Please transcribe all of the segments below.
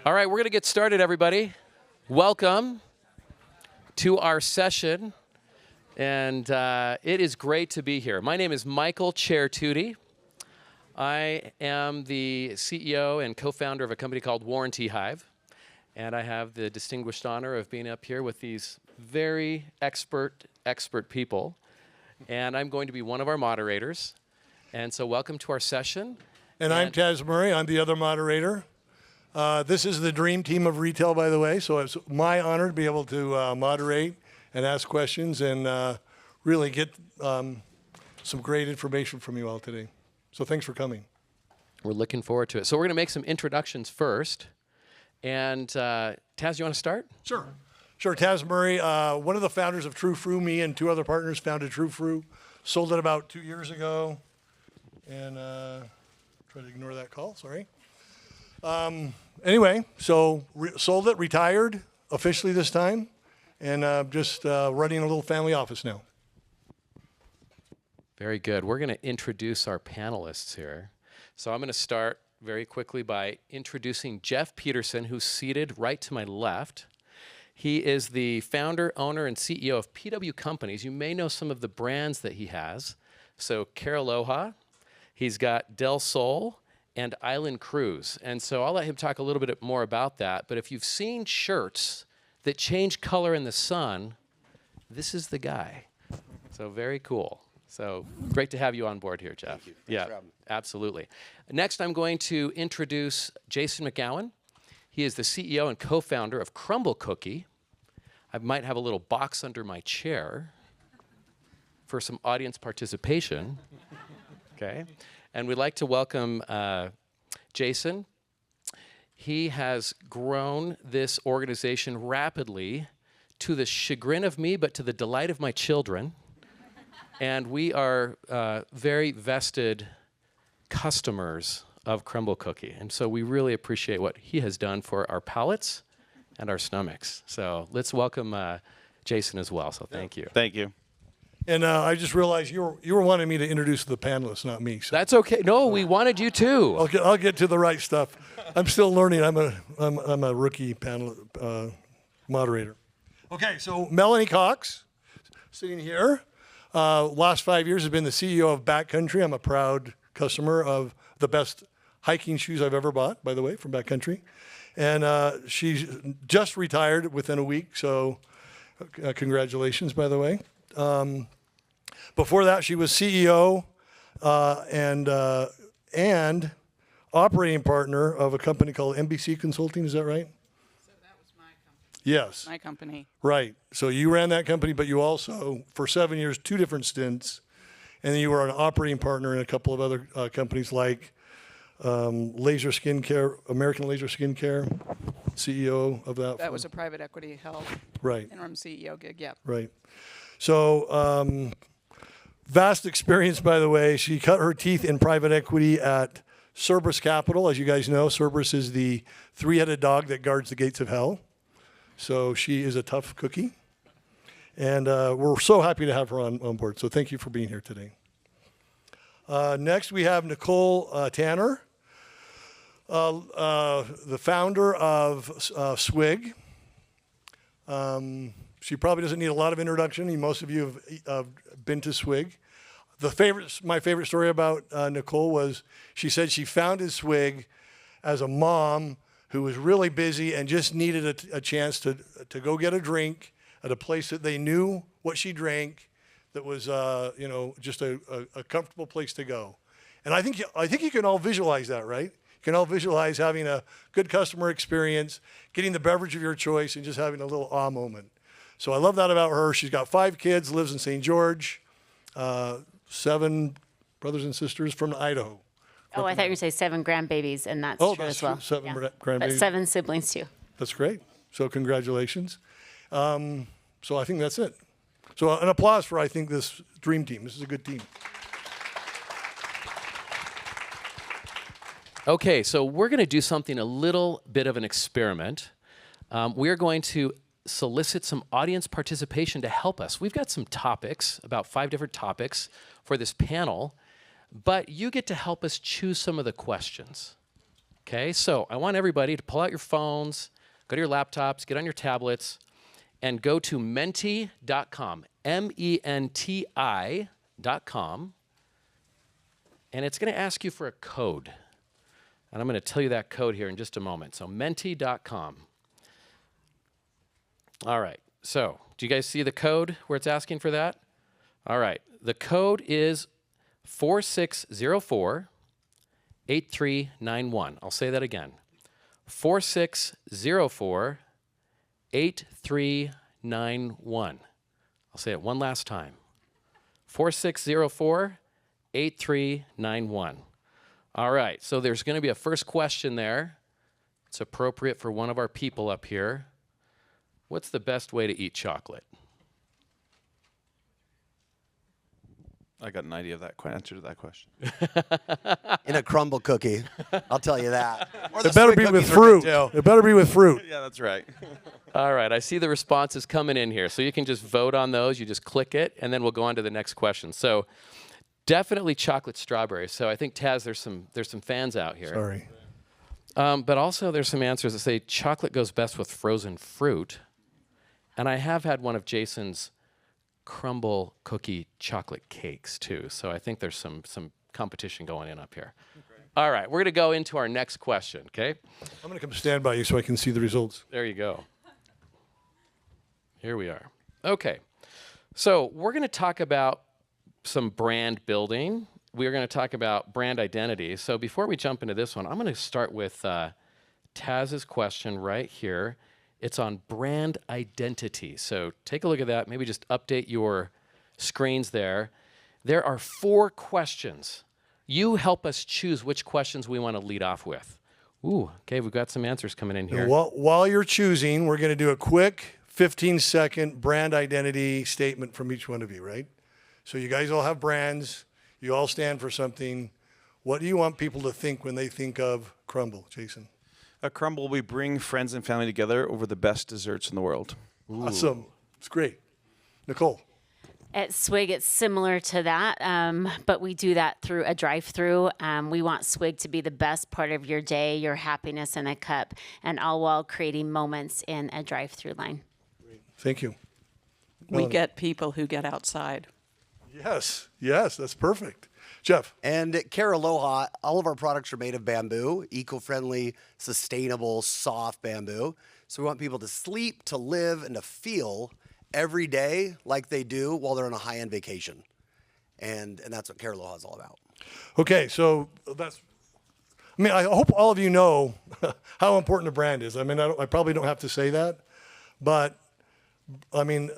All right, we're going to get started, everybody. Welcome to our session, and it is great to be here. My name is Mikel Chertudi. I am the CEO and co-founder of a company called Warranty Hive, and I have the distinguished honor of being up here with these very expert people, and I'm going to be one of our moderators. And so welcome to our session. And I'm Taz Murray. I'm the other moderator. This is the dream team of retail, by the way, so it's my honor to be able to moderate and ask questions and really get some great information from you all today. So thanks for coming. We're looking forward to it. So we're going to make some introductions first. And Taz, you want to start? Sure. Sure, Taz Murray, one of the founders of TruFru. Me and two other partners founded TruFru, sold it about 2 years ago, and try to ignore that call, sorry. Anyway, so sold it, retired officially this time, and just running a little family office now. Very good. We're going to introduce our panelists here. So I'm going to start very quickly by introducing Jeff Pedersen, who's seated right to my left. He is the founder, owner, and CEO of PW Companies. You may know some of the brands that he has. So Caraloha, he's got Del Sol, and Island Cruise. And so I'll let him talk a little bit more about that. But if you've seen shirts that change color in the sun, this is the guy. So very cool. So great to have you on board here, Jeff. Thank you. Thanks for having me. Absolutely. Next, I'm going to introduce Jason McGowan. He is the CEO and co-founder of Crumbl Cookie. I might have a little box under my chair for some audience participation. Okay. And we'd like to welcome Jason. He has grown this organization rapidly to the chagrin of me, but to the delight of my children. And we are very vested customers of Crumbl Cookie. And so we really appreciate what he has done for our palates and our stomachs. So let's welcome Jason as well. So thank you. Thank you. And I just realized you were wanting me to introduce the panelists, not me. So. That's okay. No, we wanted you too. I'll get to the right stuff. I'm still learning. I'm a rookie panel moderator. Okay, so Melanie Cox, sitting here, last 5 years has been the CEO of Backcountry. I'm a proud customer of the best hiking shoes I've ever bought, by the way, from Backcountry. And she's just retired within a week, so congratulations, by the way. Before that, she was CEO and operating partner of a company called NBC Consulting. Is that right? So that was my company. Yes. My company. Right. So you ran that company, but you also, for 7 years, 2 different stints, and then you were an operating partner in a couple of other companies like Laser Skincare, American Laser Skincare, CEO of that. That was a private equity held interim CEO gig, yep. Right. So vast experience, by the way. She cut her teeth in private equity at Cerberus Capital. As you guys know, Cerberus is the 3-headed dog that guards the gates of hell. So she is a tough cookie. And we're so happy to have her on board. So thank you for being here today. Next, we have Nicole Tanner, the founder of Swig. She probably doesn't need a lot of introduction. Most of you have been to Swig. My favorite story about Nicole was she said she founded Swig as a mom who was really busy and just needed a chance to go get a drink at a place that they knew what she drank, that was just a comfortable place to go. And I think you can all visualize that, right? You can all visualize having a good customer experience, getting the beverage of your choice, and just having a little awe moment. So I love that about her. She's got 5 kids, lives in St. George, 7 brothers and sisters from Idaho. Oh, I thought you were going to say 7 grandbabies, and that's true as well. 7 grandbabies. But 7 siblings too. That's great. So congratulations. So I think that's it. So an applause for, I think, this dream team. This is a good team. Okay, so we're going to do something a little bit of an experiment. We're going to solicit some audience participation to help us. We've got some topics, about 5 different topics for this panel, but you get to help us choose some of the questions. Okay, so I want everybody to pull out your phones, go to your laptops, get on your tablets, and go to menti.com, MENTI.com, and it's going to ask you for a code. And I'm going to tell you that code here in just a moment. So menti.com. All right, so do you guys see the code where it's asking for that? All right, the code is 4604-8391. I'll say that again. 4604-8391. I'll say it one last time. 4604-8391. All right, so there's going to be a first question there. It's appropriate for one of our people up here. What's the best way to eat chocolate? I got an idea of that answer to that question. In a Crumbl cookie, I'll tell you that. It better be with fruit. It better be with fruit. Yeah, that's right. All right, I see the responses coming in here. So you can just vote on those. You just click it, and then we'll go on to the next question. So definitely chocolate strawberry. So I think, Taz, there's some fans out here. Sorry. But also there's some answers that say chocolate goes best with frozen fruit. And I have had one of Jason's Crumbl cookie chocolate cakes too. So I think there's some competition going in up here. All right, we're going to go into our next question, okay? I'm going to come stand by you so I can see the results. There you go. Here we are. Okay, so we're going to talk about some brand building. We're going to talk about brand identity. So before we jump into this one, I'm going to start with Taz's question right here. It's on brand identity. So take a look at that. Maybe just update your screens there. There are 4 questions. You help us choose which questions we want to lead off with. Ooh, okay, we've got some answers coming in here. While you're choosing, we're going to do a quick 15-second brand identity statement from each one of you, right? So you guys all have brands. You all stand for something. What do you want people to think when they think of Crumbl, Jason? At Crumbl, we bring friends and family together over the best desserts in the world. Ooh. Awesome. It's great. Nicole? At Swig, it's similar to that, but we do that through a drive-through. We want Swig to be the best part of your day, your happiness in a cup, and all while creating moments in a drive-through line. Great. Thank you. We get people who get outside. Yes, that's perfect. Jeff? And at Care Aloha, all of our products are made of bamboo, eco-friendly, sustainable, soft bamboo. So we want people to sleep, to live, and to feel every day like they do while they're on a high-end vacation. And that's what Care Aloha is all about. Okay, so I hope all of you know how important a brand is. I mean, I probably don't have to say that, but I mean,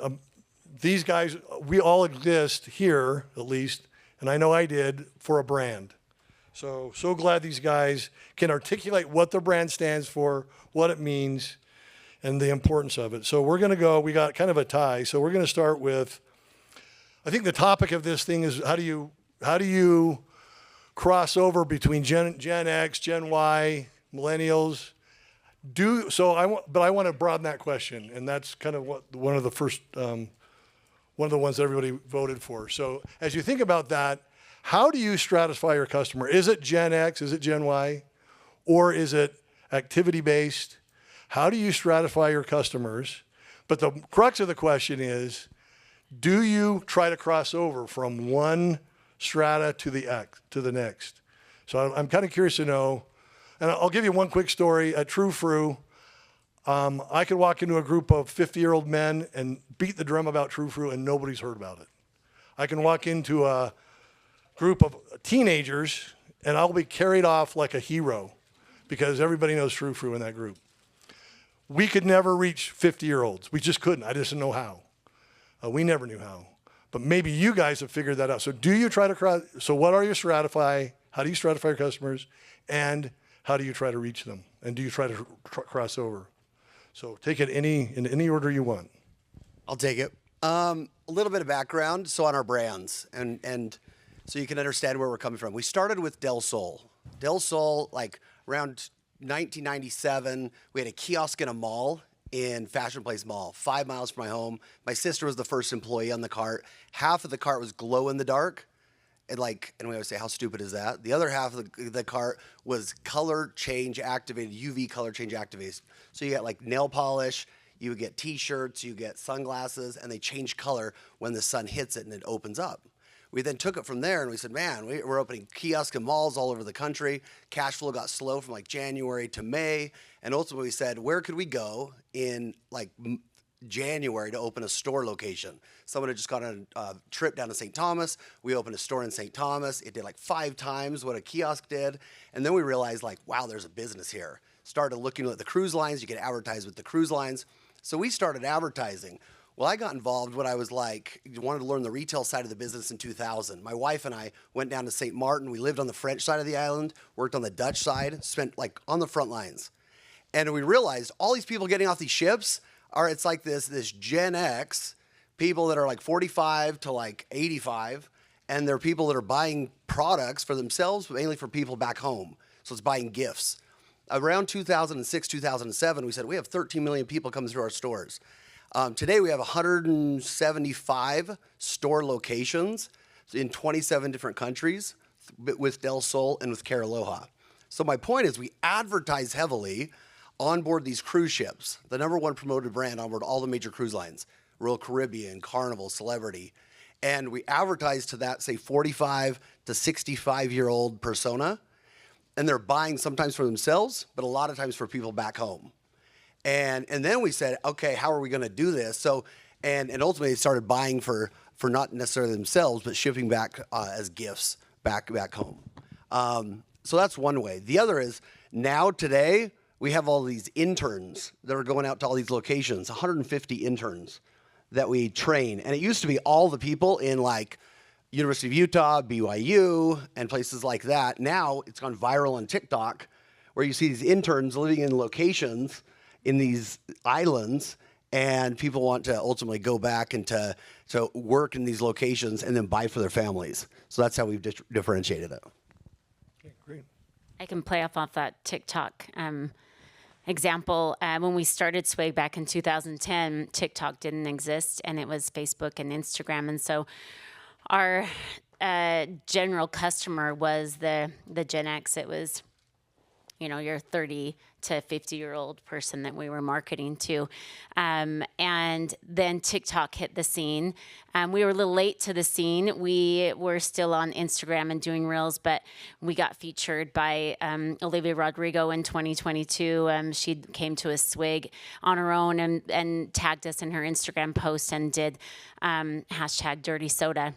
these guys, we all exist here, at least, and I know I did, for a brand. So glad these guys can articulate what the brand stands for, what it means, and the importance of it. So we're going to go, we got kind of a tie. So we're going to start with, I think the topic of this thing is how do you cross over between Gen X, Gen Y, millennials? But I want to broaden that question, and that's kind of one of the first, one of the ones that everybody voted for. So as you think about that, how do you stratify your customer? Is it Gen X? Is it Gen Y? Or is it activity-based? How do you stratify your customers? But the crux of the question is, do you try to cross over from one strata to the next? So I'm kind of curious to know, and I'll give you one quick story. At TruFru, I could walk into a group of 50-year-old men and beat the drum about TruFru and nobody's heard about it. I can walk into a group of teenagers and I'll be carried off like a hero because everybody knows TruFru in that group. We could never reach 50-year-olds. We just couldn't. I just didn't know how. We never knew how. But maybe you guys have figured that out. So do you try to cross? So what are you stratify? How do you stratify your customers? And how do you try to reach them? And do you try to cross over? So take it in any order you want. I'll take it. A little bit of background, so on our brands, and so you can understand where we're coming from. We started with Del Sol. Del Sol, like around 1997, we had a kiosk in a mall in Fashion Place Mall, 5 miles from my home. My sister was the first employee on the cart. Half of the cart was glow in the dark, And we always say, how stupid is that? The other half of the cart was color change activated, UV color change activated. So you got like nail polish, you would get T-shirts, you get sunglasses, and they change color when the sun hits it and it opens up. We then took it from there and we said, man, we're opening kiosks and malls all over the country. Cash flow got slow from like January to May. And ultimately we said, where could we go in like January to open a store location? Someone had just gone on a trip down to St. Thomas. We opened a store in St. Thomas. It did like 5 times what a kiosk did. And then we realized like, wow, there's a business here. Started looking at the cruise lines. You could advertise with the cruise lines. So we started advertising. Well, I got involved when I was wanted to learn the retail side of the business in 2000. My wife and I went down to St. Martin. We lived on the French side of the island, worked on the Dutch side, spent like on the front lines. And we realized all these people getting off these ships it's like this Gen X, people that are like 45 to like 85, and they're people that are buying products for themselves, but mainly for people back home. So it's buying gifts. Around 2006, 2007, we said we have 13 million people coming through our stores. Today we have 175 store locations in 27 different countries with Del Sol and with Care Aloha. So my point is we advertise heavily on board these cruise ships, the #1 promoted brand on board all the major cruise lines, Royal Caribbean, Carnival, Celebrity. And we advertise to that, say, 45 to 65-year-old persona. And they're buying sometimes for themselves, but a lot of times for people back home. And then we said, okay, how are we going to do this? So, and ultimately they started buying for not necessarily themselves, but shipping back as gifts back home. So that's one way. The other is now today we have all these interns that are going out to all these locations, 150 interns that we train. And it used to be all the people in like University of Utah, BYU, and places like that. Now it's gone viral on TikTok where you see these interns living in locations in these islands, and people want to ultimately go back and to work in these locations and then buy for their families. So that's how we've differentiated it. Okay, great. I can play off that TikTok example. When we started Swig back in 2010, TikTok didn't exist, and it was Facebook and Instagram. And so our general customer was the Gen X. It was, your 30 to 50-year-old person that we were marketing to. And then TikTok hit the scene. We were a little late to the scene. We were still on Instagram and doing Reels, but we got featured by Olivia Rodrigo in 2022. She came to a Swig on her own and tagged us in her Instagram post and did #DirtySoda.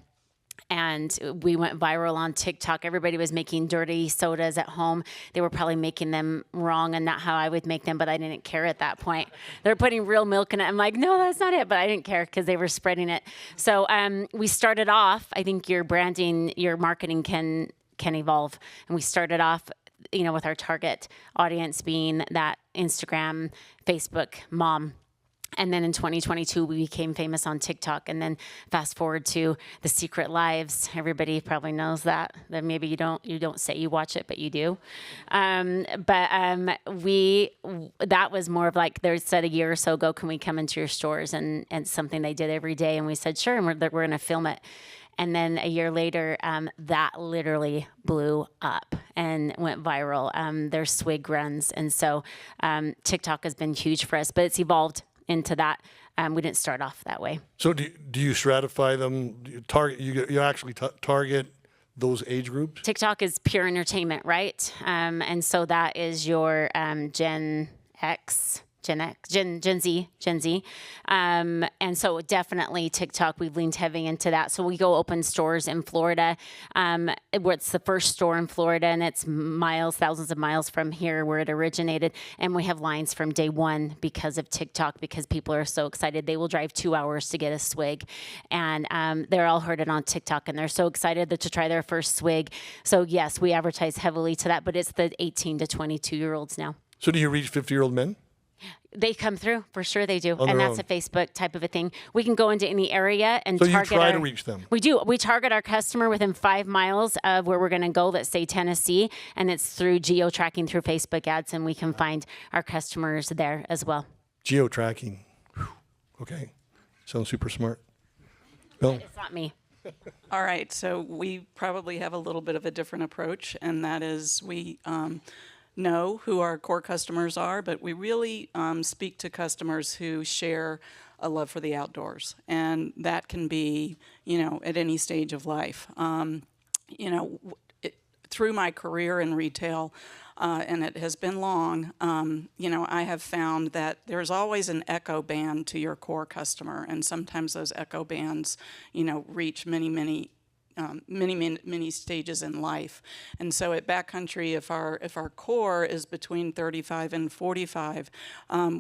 And we went viral on TikTok. Everybody was making dirty sodas at home. They were probably making them wrong and not how I would make them, but I didn't care at that point. They're putting real milk in it. I'm like, no, that's not it. But I didn't care because they were spreading it. So we started off, I think your branding, your marketing can evolve. And we started off, with our target audience being that Instagram, Facebook mom. And then in 2022, we became famous on TikTok. And then fast forward to the Secret Lives. Everybody probably knows that maybe you don't say you watch it, but you do. That was more of like, they said a year or so ago, can we come into your stores? And something they did every day. And we said, sure. And we're going to film it. And then a year later, that literally blew up and went viral. There's Swig runs. And so TikTok has been huge for us, but it's evolved into that. We didn't start off that way. So do you stratify them? You actually target those age groups? TikTok is pure entertainment, right? And so that is your Gen Z. And so definitely TikTok, we've leaned heavy into that. So we go open stores in Florida. It's the first store in Florida, and it's thousands of miles from here where it originated. And we have lines from day one because of TikTok, because people are so excited. They will drive 2 hours to get a Swig. And they're all heard it on TikTok, and they're so excited to try their first Swig. So yes, we advertise heavily to that, but it's the 18 to 22-year-olds now. So do you reach 50-year-old men? They come through, for sure they do. On And their that's own. a Facebook type of a thing. We can go into any area and target. So you try to reach them? We do. We target our customer within 5 miles of where we're going to go, let's say Tennessee, and it's through geo-tracking through Facebook ads, and we can find our customers there as well. Geo-tracking. Whew. Okay. Sounds super smart. Bill? It's not me. All right, so we probably have a little bit of a different approach, and that is we know who our core customers are, but we really speak to customers who share a love for the outdoors, and that can be, at any stage of life. Through my career in retail, and it has been long, I have found that there's always an echo band to your core customer, and sometimes those echo bands, reach many stages in life. And so at Backcountry, if our core is between 35 and 45,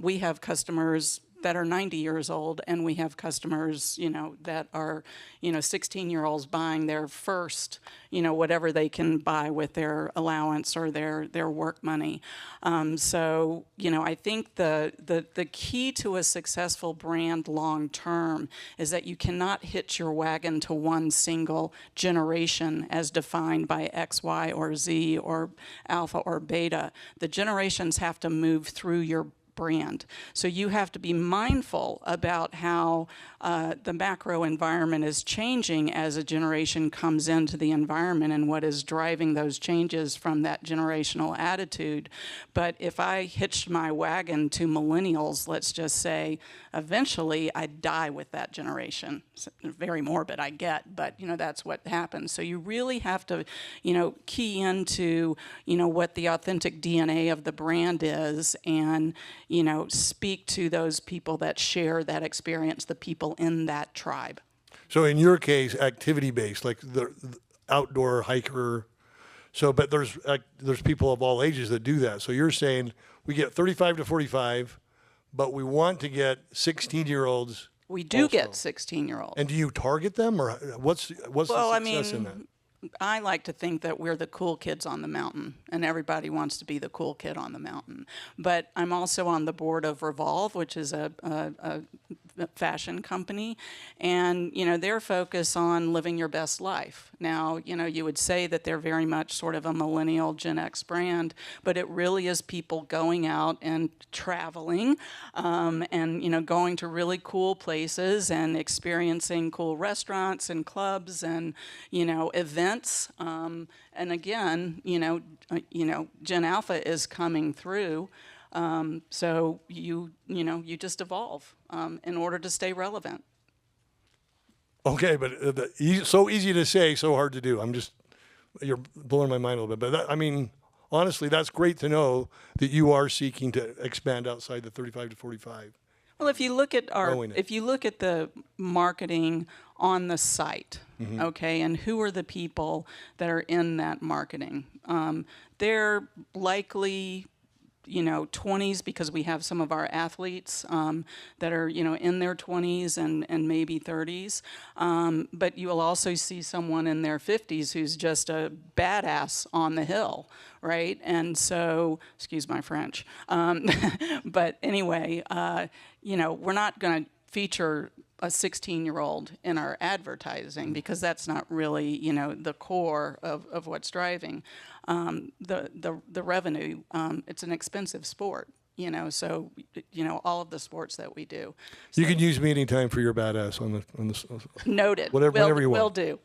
we have customers that are 90 years old, and we have customers, that are, 16-year-olds buying their first, whatever they can buy with their allowance or their work money. So, I think the key to a successful brand long term is that you cannot hitch your wagon to one single generation as defined by X, Y, or Z, or alpha or beta. The generations have to move through your brand. So you have to be mindful about how the macro environment is changing as a generation comes into the environment and what is driving those changes from that generational attitude. But if I hitched my wagon to millennials, let's just say, eventually I'd die with that generation. It's very morbid, I get, but that's what happens. So you really have to, key into, what the authentic DNA of the brand is, and speak to those people that share that experience, the people in that tribe. So in your case, activity-based, like the outdoor hiker. So, but there's people of all ages that do that. So you're saying we get 35 to 45, but we want to get 16-year-olds. We do also get 16-year-olds. And do you target them, or what's the success in that? I like to think that we're the cool kids on the mountain, and everybody wants to be the cool kid on the mountain. But I'm also on the board of Revolve, which is a fashion company, and they're focused on living your best life. Now, you would say that they're very much sort of a millennial Gen X brand, but it really is people going out and traveling, and going to really cool places and experiencing cool restaurants and clubs and events. And again, Gen Alpha is coming through. So you just evolve in order to stay relevant. Okay, but so easy to say, so hard to do. You're blowing my mind a little bit. But honestly, that's great to know that you are seeking to expand outside the 35 to 45. Well, if you look at the marketing on the site, Mm-hmm. okay, and who are the people that are in that marketing? They're likely 20s, because we have some of our athletes that are, in their 20s and maybe 30s. But you will also see someone in their 50s who's just a badass on the hill, right? And so, excuse my French. But anyway, we're not going to feature a 16-year-old in our advertising, because that's not really, the core of what's driving the revenue. It's an expensive sport, so all of the sports that we do. So You can use me anytime for your badass on the noted. Whatever you want. Will do.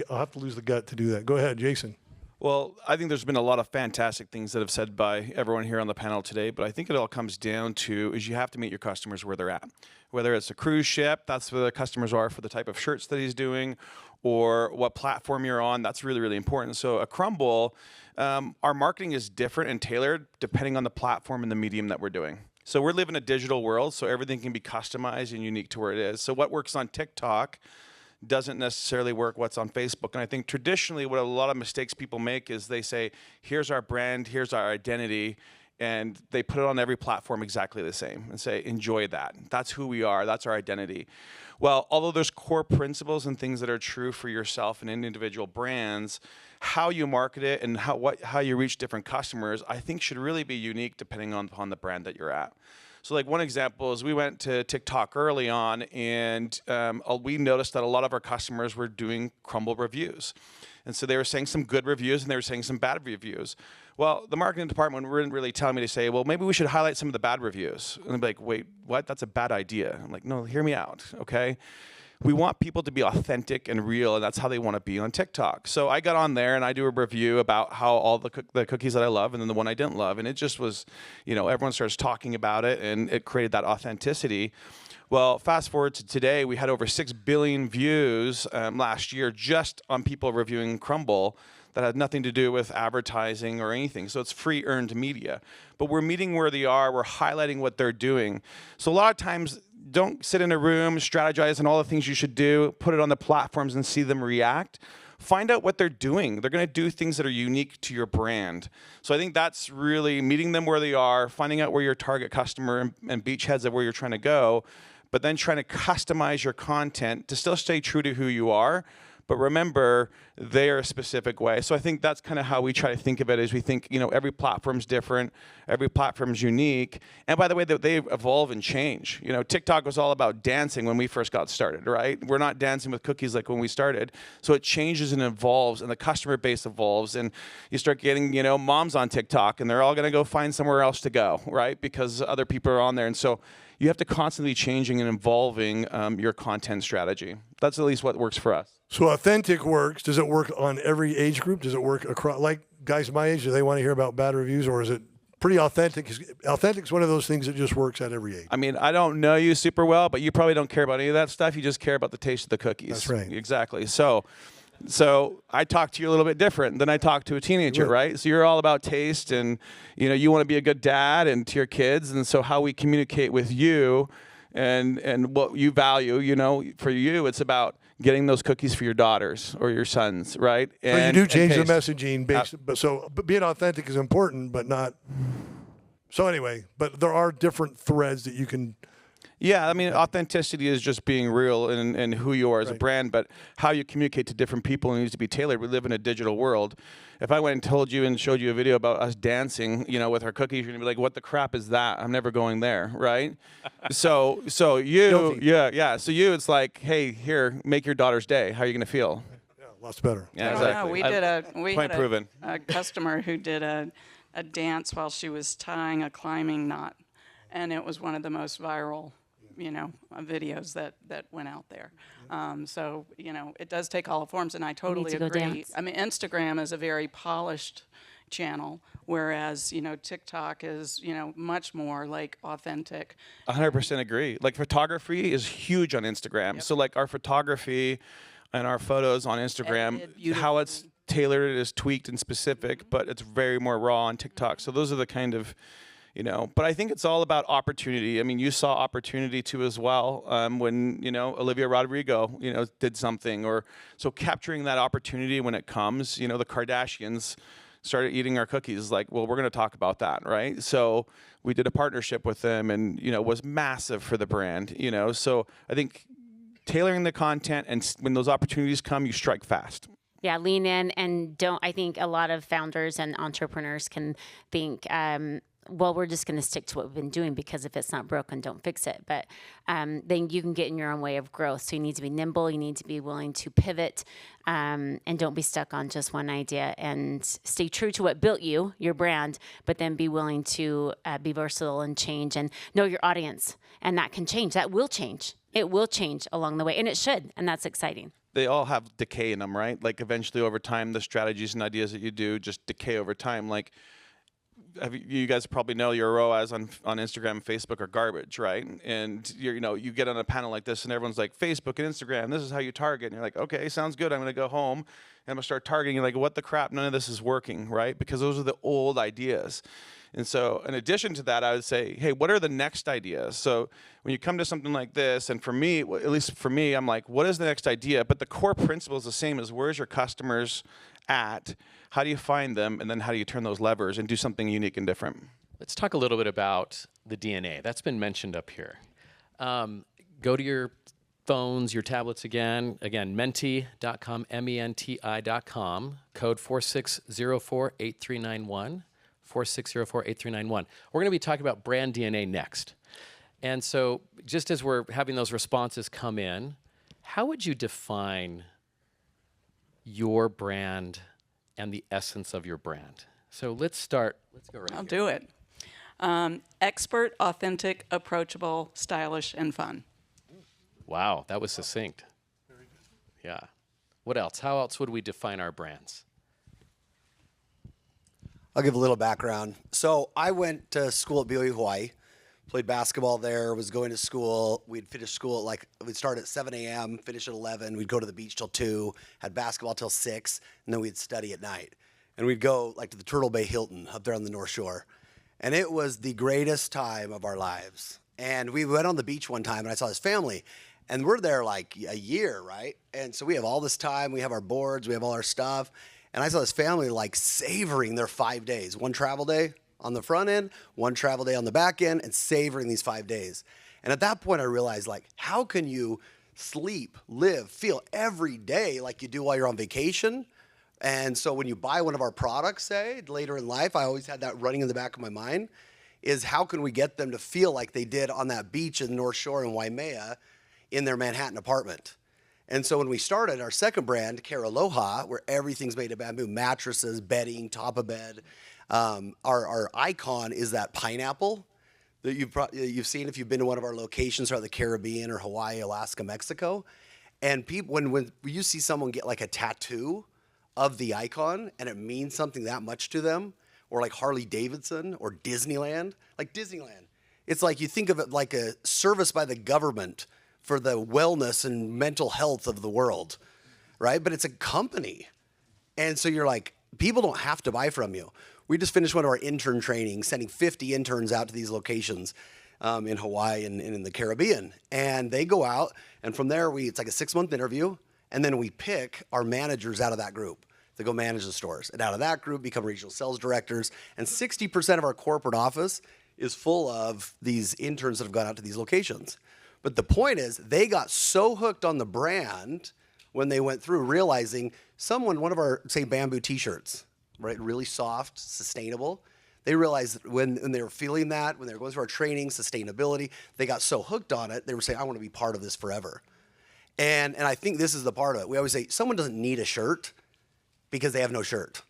I'll have to lose the gut to do that. Go ahead, Jason. Well, I think there's been a lot of fantastic things that have said by everyone here on the panel today, but I think it all comes down to is you have to meet your customers where they're at. Whether it's a cruise ship, that's where the customers are for the type of shirts that he's doing, or what platform you're on, that's really, really important. So at Crumbl, our marketing is different and tailored depending on the platform and the medium that we're doing. So we're living a digital world, so everything can be customized and unique to where it is. So what works on TikTok doesn't necessarily work what's on Facebook. And I think traditionally what a lot of mistakes people make is they say, here's our brand, here's our identity, and they put it on every platform exactly the same and say, enjoy that. That's who we are, that's our identity. Well, although there's core principles and things that are true for yourself and in individual brands, how you market it and how you reach different customers, I think should really be unique depending upon the brand that you're at. So like one example is we went to TikTok early on, and we noticed that a lot of our customers were doing Crumbl reviews. And so they were saying some good reviews and they were saying some bad reviews. Well, the marketing department wouldn't really tell me to say, well, maybe we should highlight some of the bad reviews. And they'd be like, wait, what? That's a bad idea. I'm like, no, hear me out, okay? we want people to be authentic and real, and that's how they want to be on TikTok. So I got on there and I do a review about how all the cookies that I love and then the one I didn't love, and it just was, everyone starts talking about it, and it created that authenticity. Well, fast forward to today, we had over 6 billion views last year just on people reviewing Crumbl that had nothing to do with advertising or anything. So it's free earned media. But we're meeting where they are, we're highlighting what they're doing. So a lot of times, don't sit in a room, strategize on all the things you should do, put it on the platforms and see them react. Find out what they're doing. They're going to do things that are unique to your brand. So I think that's really meeting them where they are, finding out where your target customer and beachheads of where you're trying to go, but then trying to customize your content to still stay true to who you are. But remember, they're a specific way. So I think that's kind of how we try to think of it, is we think, every platform's different, every platform's unique. And by the way, they evolve and change. TikTok was all about dancing when we first got started, right? We're not dancing with cookies like when we started. So it changes and evolves, and the customer base evolves, and you start getting, moms on TikTok, and they're all gonna go find somewhere else to go, right? Because other people are on there. And so you have to constantly changing and evolving your content strategy. That's at least what works for us. So authentic works. Does it work on every age group? Does it work across, like guys my age, do they want to hear about bad reviews, or is it pretty authentic? Authentic is one of those things that just works at every age. I mean, I don't know you super well, but you probably don't care about any of that stuff. You just care about the taste of the cookies. That's right. Exactly. So I talk to you a little bit different than I talk to a teenager, right? So you're all about taste, and you want to be a good dad and to your kids, and so how we communicate with you and what you value, for you, it's about getting those cookies for your daughters or your sons, right? And you do change the messaging but being authentic is important, but not. So anyway, but there are different threads that you can. Yeah, I mean, authenticity is just being real and who you are as a brand, but how you communicate to different people needs to be tailored. We live in a digital world. If I went and told you and showed you a video about us dancing, with our cookies, you're gonna be like, "What the crap is that? I'm never going there," right? So you, it's like, "Hey, here, make your daughter's day. How are you gonna feel?" Yeah, lots better. Yeah, exactly. We Point had proven. a customer who did a dance while she was tying a climbing knot, and it was one of the most viral videos that went out there. So, it does take all forms, and I totally to go agree. dance. I mean, Instagram is a very polished channel, whereas, TikTok is, much more like authentic. 100% agree. Like, photography is huge on Instagram. Yep. So like our photography and our photos on Instagram, how it's tailored is tweaked and specific, but it's very more raw on TikTok. So those are the kind of, but I think it's all about opportunity. I mean, you saw opportunity too as well when, Olivia Rodrigo, did something, or so capturing that opportunity when it comes, the Kardashians started eating our cookies. Like, well, we're going to talk about that, right? So we did a partnership with them, and, was massive for the brand, so I think tailoring the content, and when those opportunities come, you strike fast. Yeah, lean in and don't. I think a lot of founders and entrepreneurs can think, well, we're just going to stick to what we've been doing, because if it's not broken, don't fix it. But then you can get in your own way of growth. So you need to be nimble. You need to be willing to pivot, and don't be stuck on just one idea, and stay true to what built you, your brand, but then be willing to be versatile and change, and know your audience. And that can change. That will change. It will change along the way, and it should. And that's exciting. They all have decay in them, right? Like, eventually over time, the strategies and ideas that you do just decay over time. Like, you guys probably know your ROAS on Instagram and Facebook are garbage, right? And you get on a panel like this, and everyone's like, Facebook and Instagram, this is how you target. And you're like, okay, sounds good. I'm going to go home and I'm going to start targeting. You're like, what the crap? None of this is working, right? Because those are the old ideas. And so in addition to that, I would say, hey, what are the next ideas? So when you come to something like this, and for me, at least for me, I'm like, what is the next idea? But the core principle is the same as, where's your customers at? How do you find them? And then how do you turn those levers and do something unique and different? Let's talk a little bit about the DNA. That's been mentioned up here. Go to your phones, your tablets again, menti.com, menti.com, code 4604-8391, 4604-8391. We're going to be talking about brand DNA next. And so just as we're having those responses come in, how would you define your brand and the essence of your brand? So let's start. Let's go right I'll here. do it. Expert, authentic, approachable, stylish, and fun. Wow, that was succinct. Yeah. What else? How else would we define our brands? I'll give a little background. So I went to school at BYU, Hawaii, played basketball there, was going to school. We'd finish school we'd start at 7 a.m., finish at 11. We'd go to the beach till 2, had basketball till 6, and then we'd study at night. And we'd go like to the Turtle Bay Hilton up there on the North Shore. And it was the greatest time of our lives. And we went on the beach one time, and I saw this family. And we're there like a year, right? And so we have all this time. We have our boards. We have all our stuff. And I saw this family like savoring their 5 days. One travel day on the front end, one travel day on the back end, and savoring these 5 days. And at that point, I realized, like, how can you sleep, live, feel every day like you do while you're on vacation? And so when you buy one of our products, say, later in life, I always had that running in the back of my mind, is how can we get them to feel like they did on that beach in the North Shore in Waimea in their Manhattan apartment? And so when we started our second brand, Care Aloha, where everything's made of bamboo, mattresses, bedding, top of bed, our icon is that pineapple that you've seen if you've been to one of our locations throughout the Caribbean or Hawaii, Alaska, Mexico. And people, when you see someone get like a tattoo of the icon and it means something that much to them, or like Harley Davidson or Disneyland, like Disneyland, it's like you think of it like a service by the government for the wellness and mental health of the world, right? But it's a company. And so you're like, people don't have to buy from you. We just finished one of our intern trainings, sending 50 interns out to these locations in Hawaii and in the Caribbean. And they go out, and from there, it's like a 6-month interview, and then we pick our managers out of that group to go manage the stores. And out of that group, become regional sales directors. And 60% of our corporate office is full of these interns that have gone out to these locations. But the point is, they got so hooked on the brand when they went through, realizing one of our, say, bamboo t-shirts, right, really soft, sustainable. They realized that when they were feeling that, when they were going through our training, sustainability, they got so hooked on it, they were saying, I want to be part of this forever. And I think this is the part of it. We always say, someone doesn't need a shirt because they have no shirt.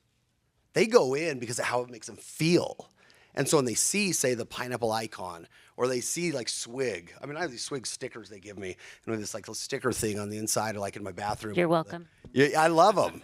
They go in because of how it makes them feel. And so when they see, say, the pineapple icon, or they see like Swig. I mean, I have these Swig stickers they give me, and with this like little sticker thing on the inside, like in my bathroom. You're welcome. Yeah, I love them.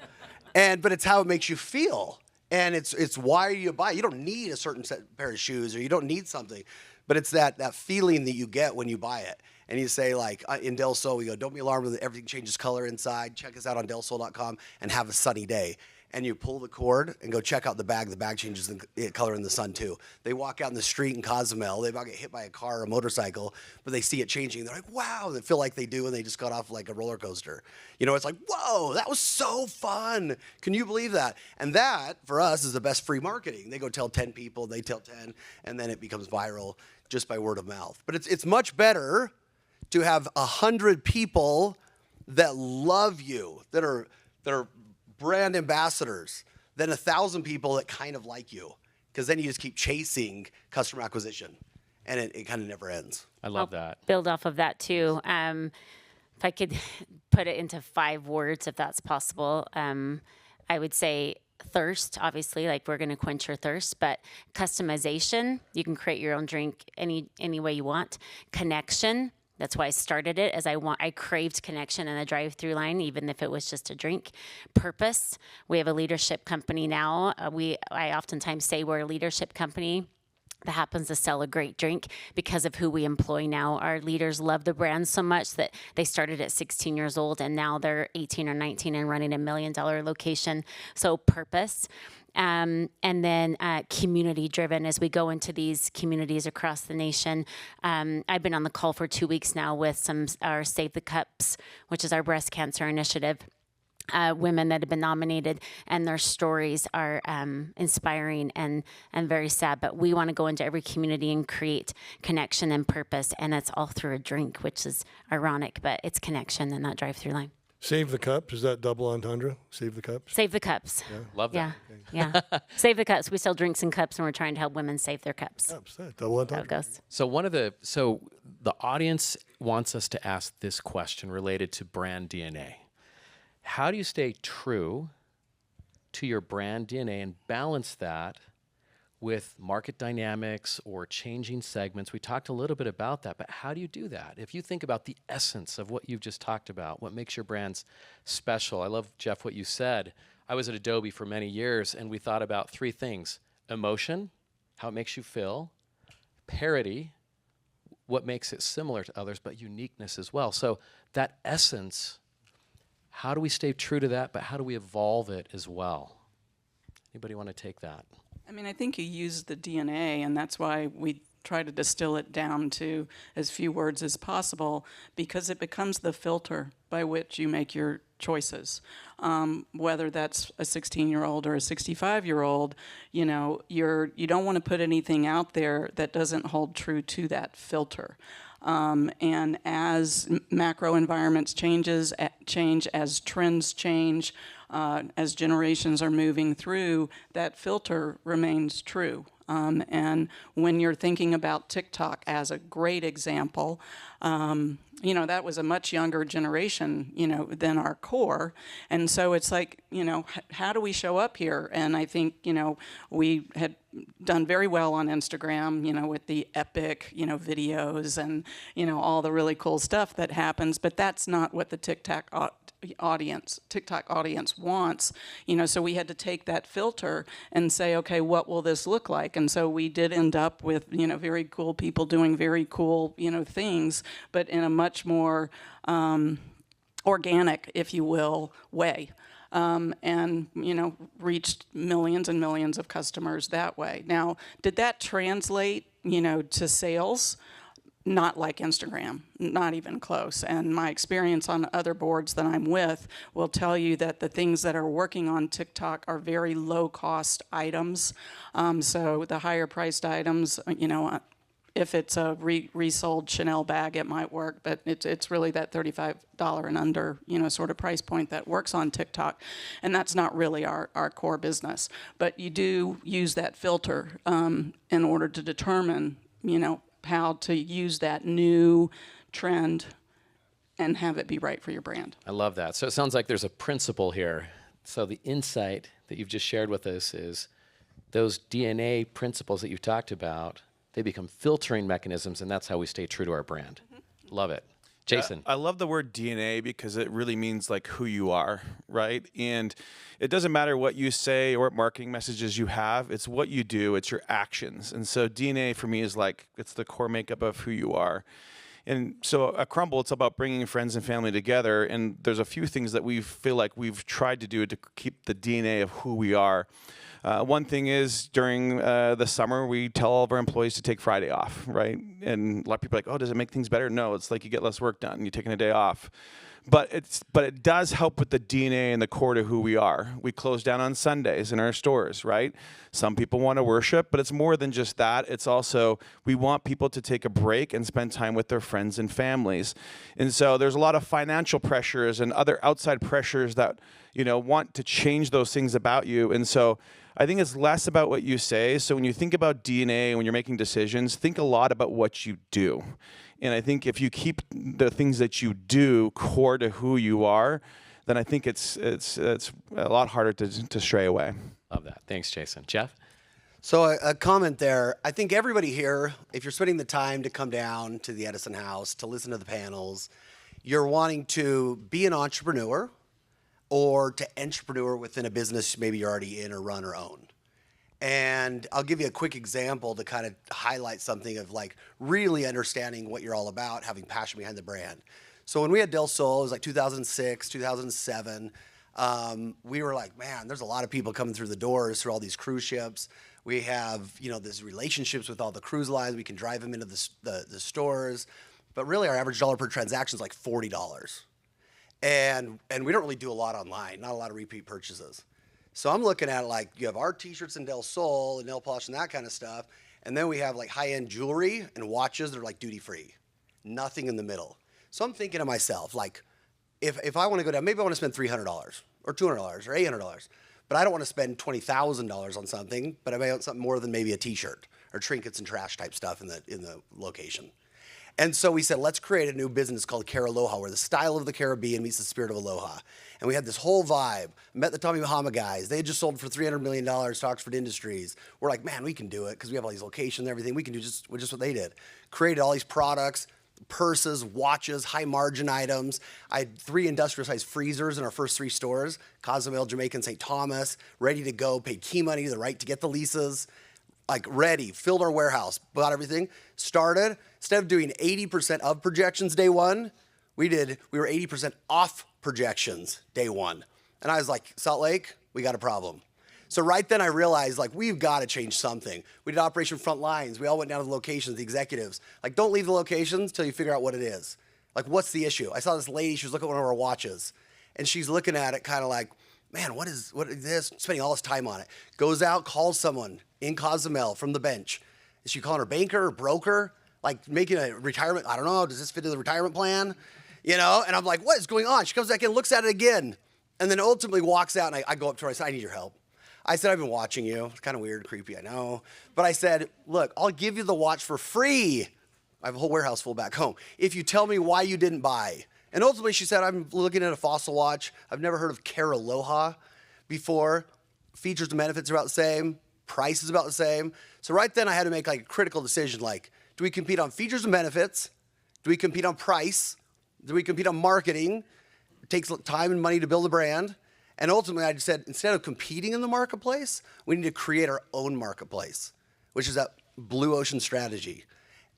But it's how it makes you feel. And it's why you buy. You don't need a certain pair of shoes, or you don't need something. But it's that feeling that you get when you buy it. And you say, like, in Del Sol, we go, don't be alarmed when everything changes color inside. Check us out on delsol.com and have a sunny day. And you pull the cord and go check out the bag. The bag changes the color in the sun, too. They walk out in the street in Cozumel. They about get hit by a car or a motorcycle, but they see it changing. They're like, wow. They feel like they do, and they just got off like a roller coaster. You know, it's like, whoa, that was so fun. Can you believe that? And that, for us, is the best free marketing. They go tell 10 people, they tell 10, and then it becomes viral just by word of mouth. But it's much better to have 100 people that love you, that are brand ambassadors, than 1,000 people that kind of like you, because then you just keep chasing customer acquisition, and it kind of never ends. I love that. Build off of that too. If I could put it into 5 words, if that's possible, I would say thirst, obviously, like we're going to quench your thirst, but customization, you can create your own drink any way you want. Connection. That's why I started it, as I craved connection in the drive-through line, even if it was just a drink. Purpose. We have a leadership company now. I oftentimes say we're a leadership company that happens to sell a great drink because of who we employ now. Our leaders love the brand so much that they started at 16 years old, and now they're 18 or 19 and running $1 million location. So purpose. And then community driven as we go into these communities across the nation. I've been on the call for 2 weeks now with our Save the Cups, which is our breast cancer initiative. Women that have been nominated, and their stories are inspiring and very sad. But we want to go into every community and create connection and purpose, and it's all through a drink, which is ironic, but it's connection and not drive-through line. Save the cups. Is that double entendre? Save the cups. Save the cups. Yeah. Love that. Yeah. Save the cups. We sell drinks in cups, and we're trying to help women save their cups. Cups. Double That's how entendre. it goes. So the audience wants us to ask this question related to brand DNA. How do you stay true to your brand DNA and balance that with market dynamics or changing segments. We talked a little bit about that, but how do you do that? If you think about the essence of what you've just talked about, what makes your brands special. I love, Jeff, what you said. I was at Adobe for many years, and we thought about three things: emotion, how it makes you feel; parity, what makes it similar to others, but uniqueness as well. So that essence, how do we stay true to that, but how do we evolve it as well? Anybody want to take that? I mean, I think you use the DNA, and that's why we try to distill it down to as few words as possible, because it becomes the filter by which you make your choices. Whether that's a 16-year-old or a 65-year-old, you know, you don't want to put anything out there that doesn't hold true to that filter. And as macro environments change, as trends change, as generations are moving through, that filter remains true. And when you're thinking about TikTok as a great example, you know, that was a much younger generation, you know, than our core. And so it's like, you know, how do we show up here? And I think, you know, we had done very well on Instagram, you know, with the epic, you know, videos and, you know, all the really cool stuff that happens, but that's not what the TikTok audience wants, you know, so we had to take that filter and say, okay, what will this look like? And so we did end up with, you know, very cool people doing very cool, you know, things, but in a much more organic, if you will, way. And, you know, reached millions and millions of customers that way. Now, did that translate, you know, to sales? Not like Instagram, not even close. And my experience on other boards that I'm with will tell you that the things that are working on TikTok are very low-cost items. So the higher-priced items, you know, if it's a resold Chanel bag, it might work, but it's really that $35 and under, you know, sort of price point that works on TikTok, and that's not really our core business. But you do use that filter in order to determine, you know, how to use that new trend and have it be right for your brand. I love that. So it sounds like there's a principle here. So the insight that you've just shared with us is those DNA principles that you've talked about, they become filtering mechanisms, and that's how we stay true to our brand. Mm-hmm. Love it. Jason. I love the word DNA because it really means like who you are, right? And it doesn't matter what you say or what marketing messages you have, it's what you do, it's your actions. And so DNA for me is like, it's the core makeup of who you are. And so at Crumbl, it's about bringing friends and family together. And there's a few things that we feel like we've tried to do to keep the DNA of who we are. One thing is during the summer, we tell all of our employees to take Friday off, right? And a lot of people are like, oh, does it make things better? No, it's like you get less work done. You're taking a day off. But it does help with the DNA and the core to who we are. We close down on Sundays in our stores, right? Some people want to worship, but it's more than just that. It's also we want people to take a break and spend time with their friends and families. And so there's a lot of financial pressures and other outside pressures that, you know, want to change those things about you. And so I think it's less about what you say. So when you think about DNA, when you're making decisions, think a lot about what you do. And I think if you keep the things that you do core to who you are, then I think it's a lot harder to stray away. Love that. Thanks, Jason. Jeff? So a comment there. I think everybody here, if you're spending the time to come down to the Edison House, to listen to the panels, you're wanting to be an entrepreneur or to entrepreneur within a business maybe you're already in or run or own. And I'll give you a quick example to kind of highlight something of like really understanding what you're all about, having passion behind the brand. So when we had Del Sol, it was like 2006, 2007. We were like, man, there's a lot of people coming through the doors through all these cruise ships. We have, you know, these relationships with all the cruise lines. We can drive them into the stores. But really our average dollar per transaction is like $40. And we don't really do a lot online, not a lot of repeat purchases. So I'm looking at it like you have our t-shirts and Del Sol and nail polish and that kind of stuff. And then we have like high-end jewelry and watches that are like duty-free. Nothing in the middle. So I'm thinking to myself, like, if I want to go down, maybe I want to spend $300 or $200 or $800. But I don't want to spend $20,000 on something, but I may want something more than maybe a t-shirt or trinkets and trash type stuff in the location. And so we said, let's create a new business called Care Aloha, where the style of the Caribbean meets the spirit of aloha. And we had this whole vibe. Met the Tommy Bahama guys. They had just sold for $300 million to Oxford Industries. We're like, man, we can do it because we have all these locations and everything. We can do just what they did. Created all these products, purses, watches, high margin items. I had 3 industrial sized freezers in our first 3 stores, Cozumel, Jamaica, and St. Thomas, ready to go, paid key money, the right to get the leases. Like ready, filled our warehouse, bought everything, started. Instead of doing 80% of projections day 1, we were 80% off projections day 1. And I was like, Salt Lake, we got a problem. So right then I realized like we've got to change something. We did Operation Front Lines. We all went down to the locations, the executives. Like don't leave the locations till you figure out what it is. Like what's the issue? I saw this lady, she was looking at one of our watches and she's looking at it kind of like, man, what is this? Spending all this time on it. Goes out, calls someone in Cozumel from the bench. Is she calling her banker or broker? Like making a retirement, I don't know, does this fit into the retirement plan? You know, and I'm like, what is going on? She comes back in, looks at it again, and then ultimately walks out and I go up to her, I said, I need your help. I said, I've been watching you. It's kind of weird, creepy, I know. But I said, look, I'll give you the watch for free. I have a whole warehouse full back home. If you tell me why you didn't buy. And ultimately she said, I'm looking at a Fossil watch. I've never heard of Care Aloha before. Features and benefits are about the same. Price is about the same. So right then I had to make like a critical decision like, do we compete on features and benefits? Do we compete on price? Do we compete on marketing? It takes time and money to build a brand. And ultimately I said, instead of competing in the marketplace, we need to create our own marketplace, which is that blue ocean strategy.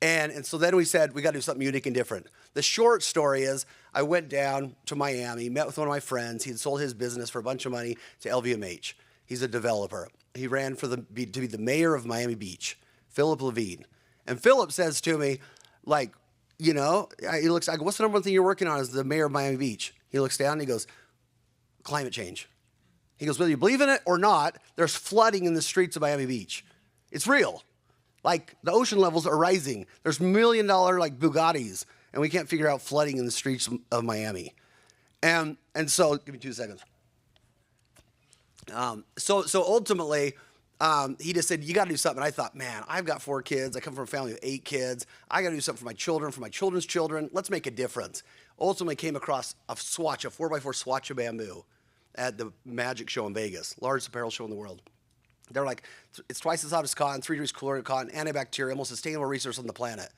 And so then we said, we got to do something unique and different. The short story is I went down to Miami, met with one of my friends. He had sold his business for a bunch of money to LVMH. He's a developer. He ran to be the mayor of Miami Beach, Philip Levine. And Philip says to me, like, you know, he looks like, what's the number one thing you're working on as the mayor of Miami Beach? He looks down and he goes, climate change. He goes, whether you believe in it or not, there's flooding in the streets of Miami Beach. It's real. Like the ocean levels are rising. There's $1 million like Bugattis, and we can't figure out flooding in the streets of Miami. And so, give me 2 seconds. So ultimately, he just said, you got to do something. And I thought, man, I've got 4 kids. I come from a family of 8 kids. I got to do something for my children, for my children's children. Let's make a difference. Ultimately came across a swatch, a 4x4 swatch of bamboo at the Magic Show in Vegas, largest apparel show in the world. They're like, it's twice as hot as cotton, 3 degrees cooler than cotton, antibacterial, most sustainable resource on the planet.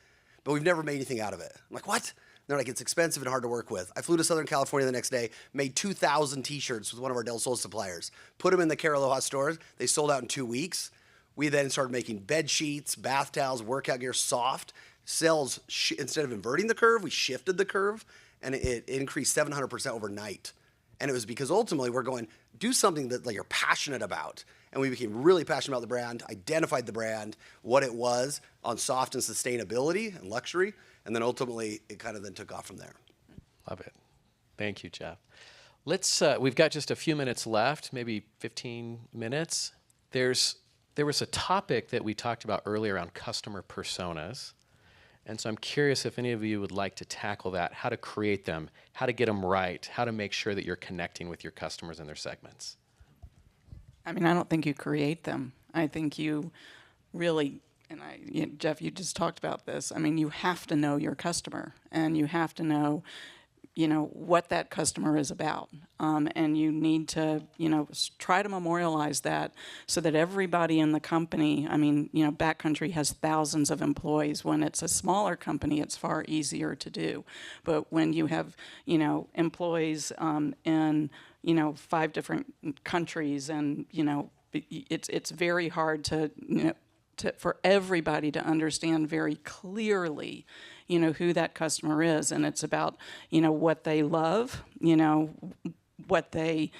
But we've never made anything out of it. I'm like, what? They're like, it's expensive and hard to work with. I flew to Southern California the next day, made 2,000 t-shirts with one of our Del Sol suppliers, put them in the Care Aloha stores. They sold out in 2 weeks. We then started making bed sheets, bath towels, workout gear, soft. Sales, instead of inverting the curve, we shifted the curve, and it increased 700% overnight. And it was because ultimately we're going, do something that like you're passionate about. And we became really passionate about the brand, identified the brand, what it was on soft and sustainability and luxury. And then ultimately it kind of then took off from there. Love it. Thank you, Jeff. We've got just a few minutes left, maybe 15 minutes. There was a topic that we talked about earlier around customer personas. And so I'm curious if any of you would like to tackle that, how to create them, how to get them right, how to make sure that you're connecting with your customers and their segments. I mean, I don't think you create them. I think you really, Jeff, you just talked about this. I mean, you have to know your customer, and you have to know, what that customer is about. And you need to, try to memorialize that so that everybody in the company, Backcountry has thousands of employees. When it's a smaller company, it's far easier to do. But when you have, employees in, 5 different countries, and, it's very hard to, for everybody to understand very clearly, who that customer is. And it's about, what they love, what they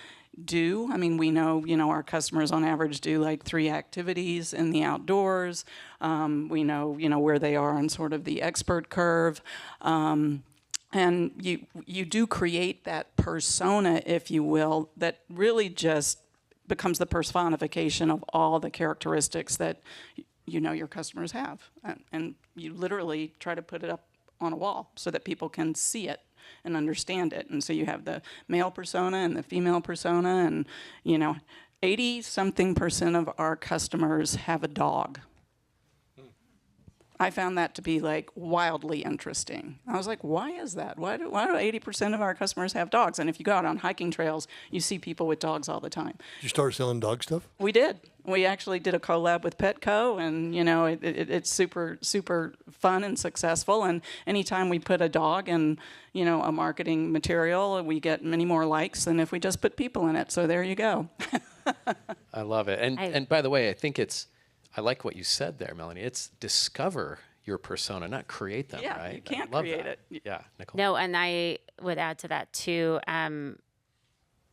do. I mean, we know, our customers on average do like 3 activities in the outdoors. We know, where they are on sort of the expert curve. And you do create that persona, if you will, that really just becomes the personification of all the characteristics that your customers have. And you literally try to put it up on a wall so that people can see it and understand it. And so you have the male persona and the female persona, and 80-something% of our customers have a dog. I found that to be like wildly interesting. I was like, why is that? Why do 80% of our customers have dogs? And if you go out on hiking trails, you see people with dogs all the time. Did you start selling dog stuff? We did. We actually did a collab with Petco, and it's super, super fun and successful. And anytime we put a dog in, a marketing material, we get many more likes than if we just put people in it. So there you go. I love it. And by the way, I like what you said there, Melanie. It's discover your persona, not create them, Yeah, right? you can't I love create that. it. Yeah, Nicole. No, and I would add to that too.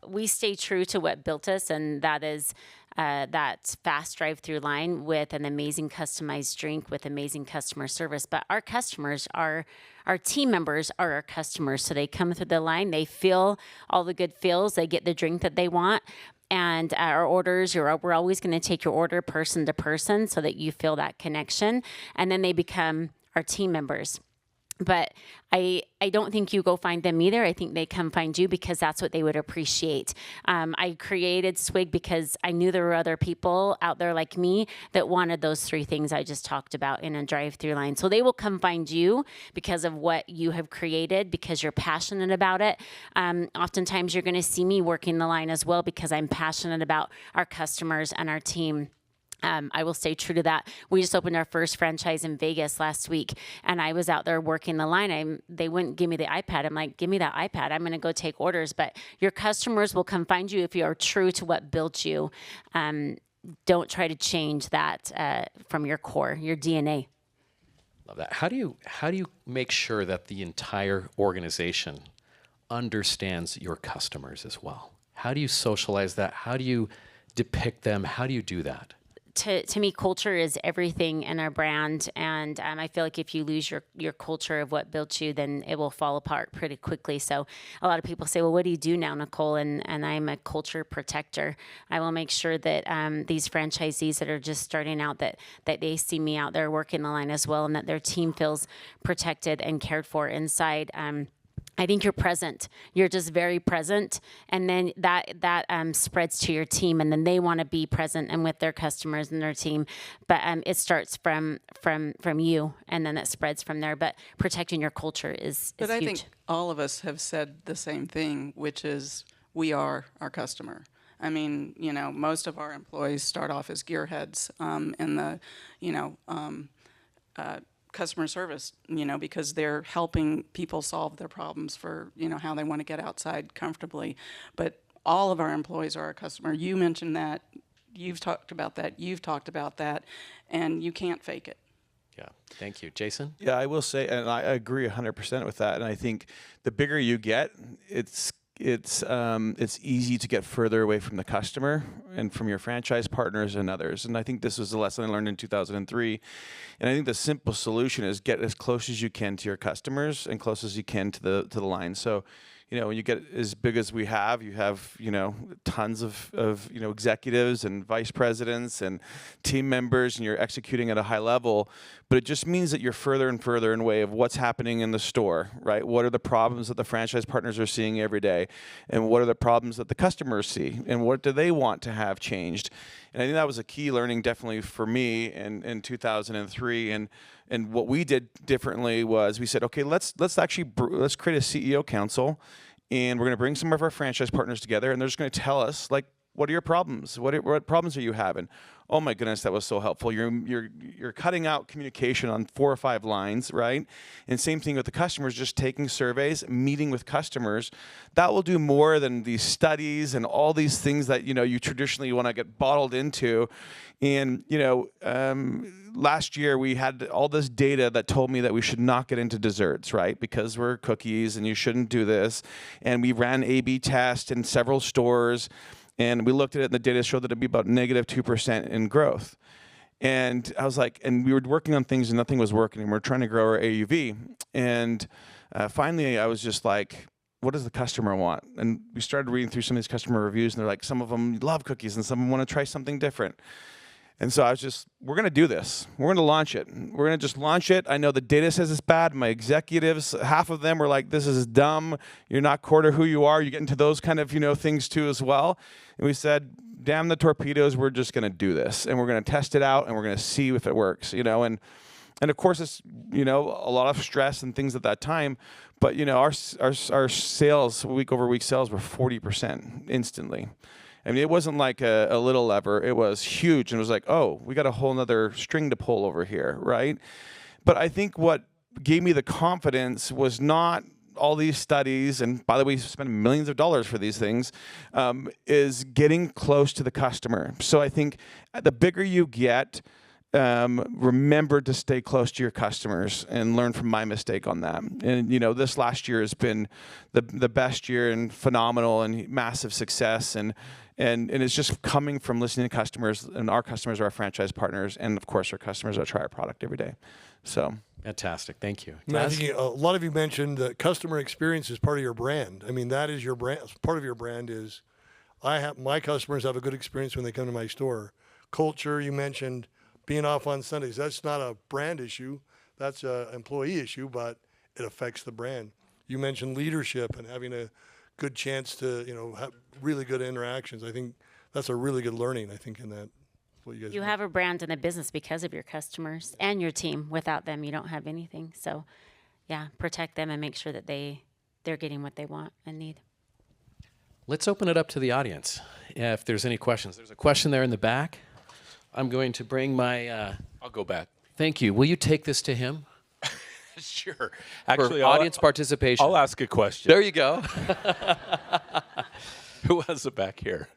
We stay true to what built us, and that is that fast drive-through line with an amazing customized drink with amazing customer service. But our customers our team members are our customers. So they come through the line, they feel all the good feels, they get the drink that they want. And our orders, we're always going to take your order person to person so that you feel that connection. And then they become our team members. But I don't think you go find them either. I think they come find you because that's what they would appreciate. I created Swig because I knew there were other people out there like me that wanted those three things I just talked about in a drive-through line. So they will come find you because of what you have created, because you're passionate about it. Oftentimes you're going to see me working the line as well because I'm passionate about our customers and our team. I will stay true to that. We just opened our first franchise in Vegas last week, and I was out there working the line. They wouldn't give me the iPad. I'm like, give me that iPad. I'm going to go take orders. But your customers will come find you if you are true to what built you. Don't try to change that from your core, your DNA. Love that. How do you make sure that the entire organization understands your customers as well? How do you socialize that? How do you depict them? How do you do that? To me, culture is everything in our brand, and I feel like if you lose your culture of what built you, then it will fall apart pretty quickly. So a lot of people say, well, what do you do now, Nicole? And I'm a culture protector. I will make sure that these franchisees that are just starting out, that they see me out there working the line as well, and that their team feels protected and cared for inside. I think you're present. You're just very present, and then that spreads to your team, and then they want to be present and with their customers and their team. But it starts from you, and then it spreads from there. But protecting your culture is But I huge. think all of us have said the same thing, which is we are our customer. I mean, most of our employees start off as gearheads in the, customer service, because they're helping people solve their problems for, how they want to get outside comfortably. But all of our employees are our customer. You mentioned that. You've talked about that. You've talked about that. And you can't fake it. Yeah. Thank you. Jason? Yeah, I will say, and I agree 100% with that. And I think the bigger you get, it's easy to get further away from the customer and from your franchise partners and others. And I think this was a lesson I learned in 2003. And I think the simple solution is get as close as you can to your customers and close as you can to the line. So, when you get as big as we have, you have, tons of executives and vice presidents and team members, and you're executing at a high level. But it just means that you're further and further away of what's happening in the store, right? What are the problems that the franchise partners are seeing every day? And what are the problems that the customers see? And what do they want to have changed? And I think that was a key learning definitely for me in 2003. And what we did differently was we said, okay, let's create a CEO council, and we're going to bring some of our franchise partners together, and they're just going to tell us, like, what are your problems? What problems are you having? Oh my goodness, that was so helpful. You're cutting out communication on 4 or 5 lines, right? And same thing with the customers, just taking surveys, meeting with customers. That will do more than these studies and all these things that you traditionally want to get bottled into. And last year we had all this data that told me that we should not get into desserts, right? Because we're cookies and you shouldn't do this. And we ran A/B tests in several stores. And we looked at it, and the data showed that it'd be about -2% in growth. And I was like, and we were working on things, and nothing was working, and we're trying to grow our AUV. And finally, I was just like, what does the customer want? And we started reading through some of these customer reviews, and they're like, some of them love cookies, and some of them want to try something different. And so we're going to do this. We're going to launch it. We're going to just launch it. I know the data says it's bad. My executives, half of them were like, this is dumb. You're not core to who you are. You get into those kind of, things too as well. And we said, damn the torpedoes. We're just going to do this. And we're going to test it out, and we're going to see if it works, And And of course, it's, you know, a lot of stress and things at that time. But, you know, our sales, week over week sales were 40% instantly. I mean, it wasn't like a little lever. It was huge. And it was like, oh, we got a whole nother string to pull over here, right? But I think what gave me the confidence was not all these studies, and by the way, we spend millions of dollars for these things, is getting close to the customer. So I think the bigger you get, remember to stay close to your customers and learn from my mistake on that. And, you know, this last year has been the best year and phenomenal and massive success. And it's just coming from listening to customers, and our customers are our franchise partners, and of course our customers that try our product every day. So Fantastic. Thank you. I think a lot of you mentioned that customer experience is part of your brand. I mean, that is your brand. Part of your brand is my customers have a good experience when they come to my store. Culture, you mentioned being off on Sundays. That's not a brand issue. That's an employee issue, but it affects the brand. You mentioned leadership and having a good chance to, you know, have really good interactions. I think that's a really good learning, I think, in that. You have a brand and a business because of your customers and your team. Without them, you don't have anything. So, yeah, protect them and make sure that they're getting what they want and need. Let's open it up to the audience. Yeah, if there's any questions. There's a question there in the back. I'm going to bring my... I'll go back. Thank you. Will you take this to him? Sure. Actually, For audience participation. I'll ask a question. There you go. Who has it back here?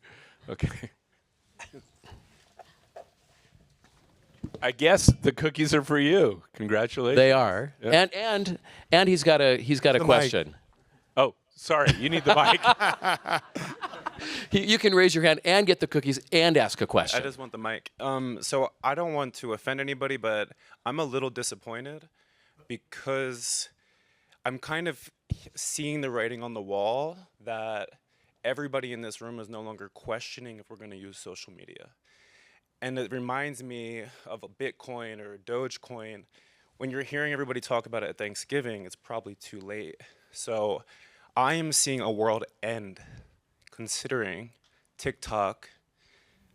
Okay. I guess the cookies are for you. Congratulations. They are. Yeah. And he's got a question. Oh, sorry. You need the mic. You can raise your hand and get the cookies and ask a question. I just want the mic. So I don't want to offend anybody, but I'm a little disappointed because I'm kind of seeing the writing on the wall that everybody in this room is no longer questioning if we're going to use social media. And it reminds me of a Bitcoin or a Dogecoin. When you're hearing everybody talk about it at Thanksgiving, it's probably too late. So I am seeing a world end, considering TikTok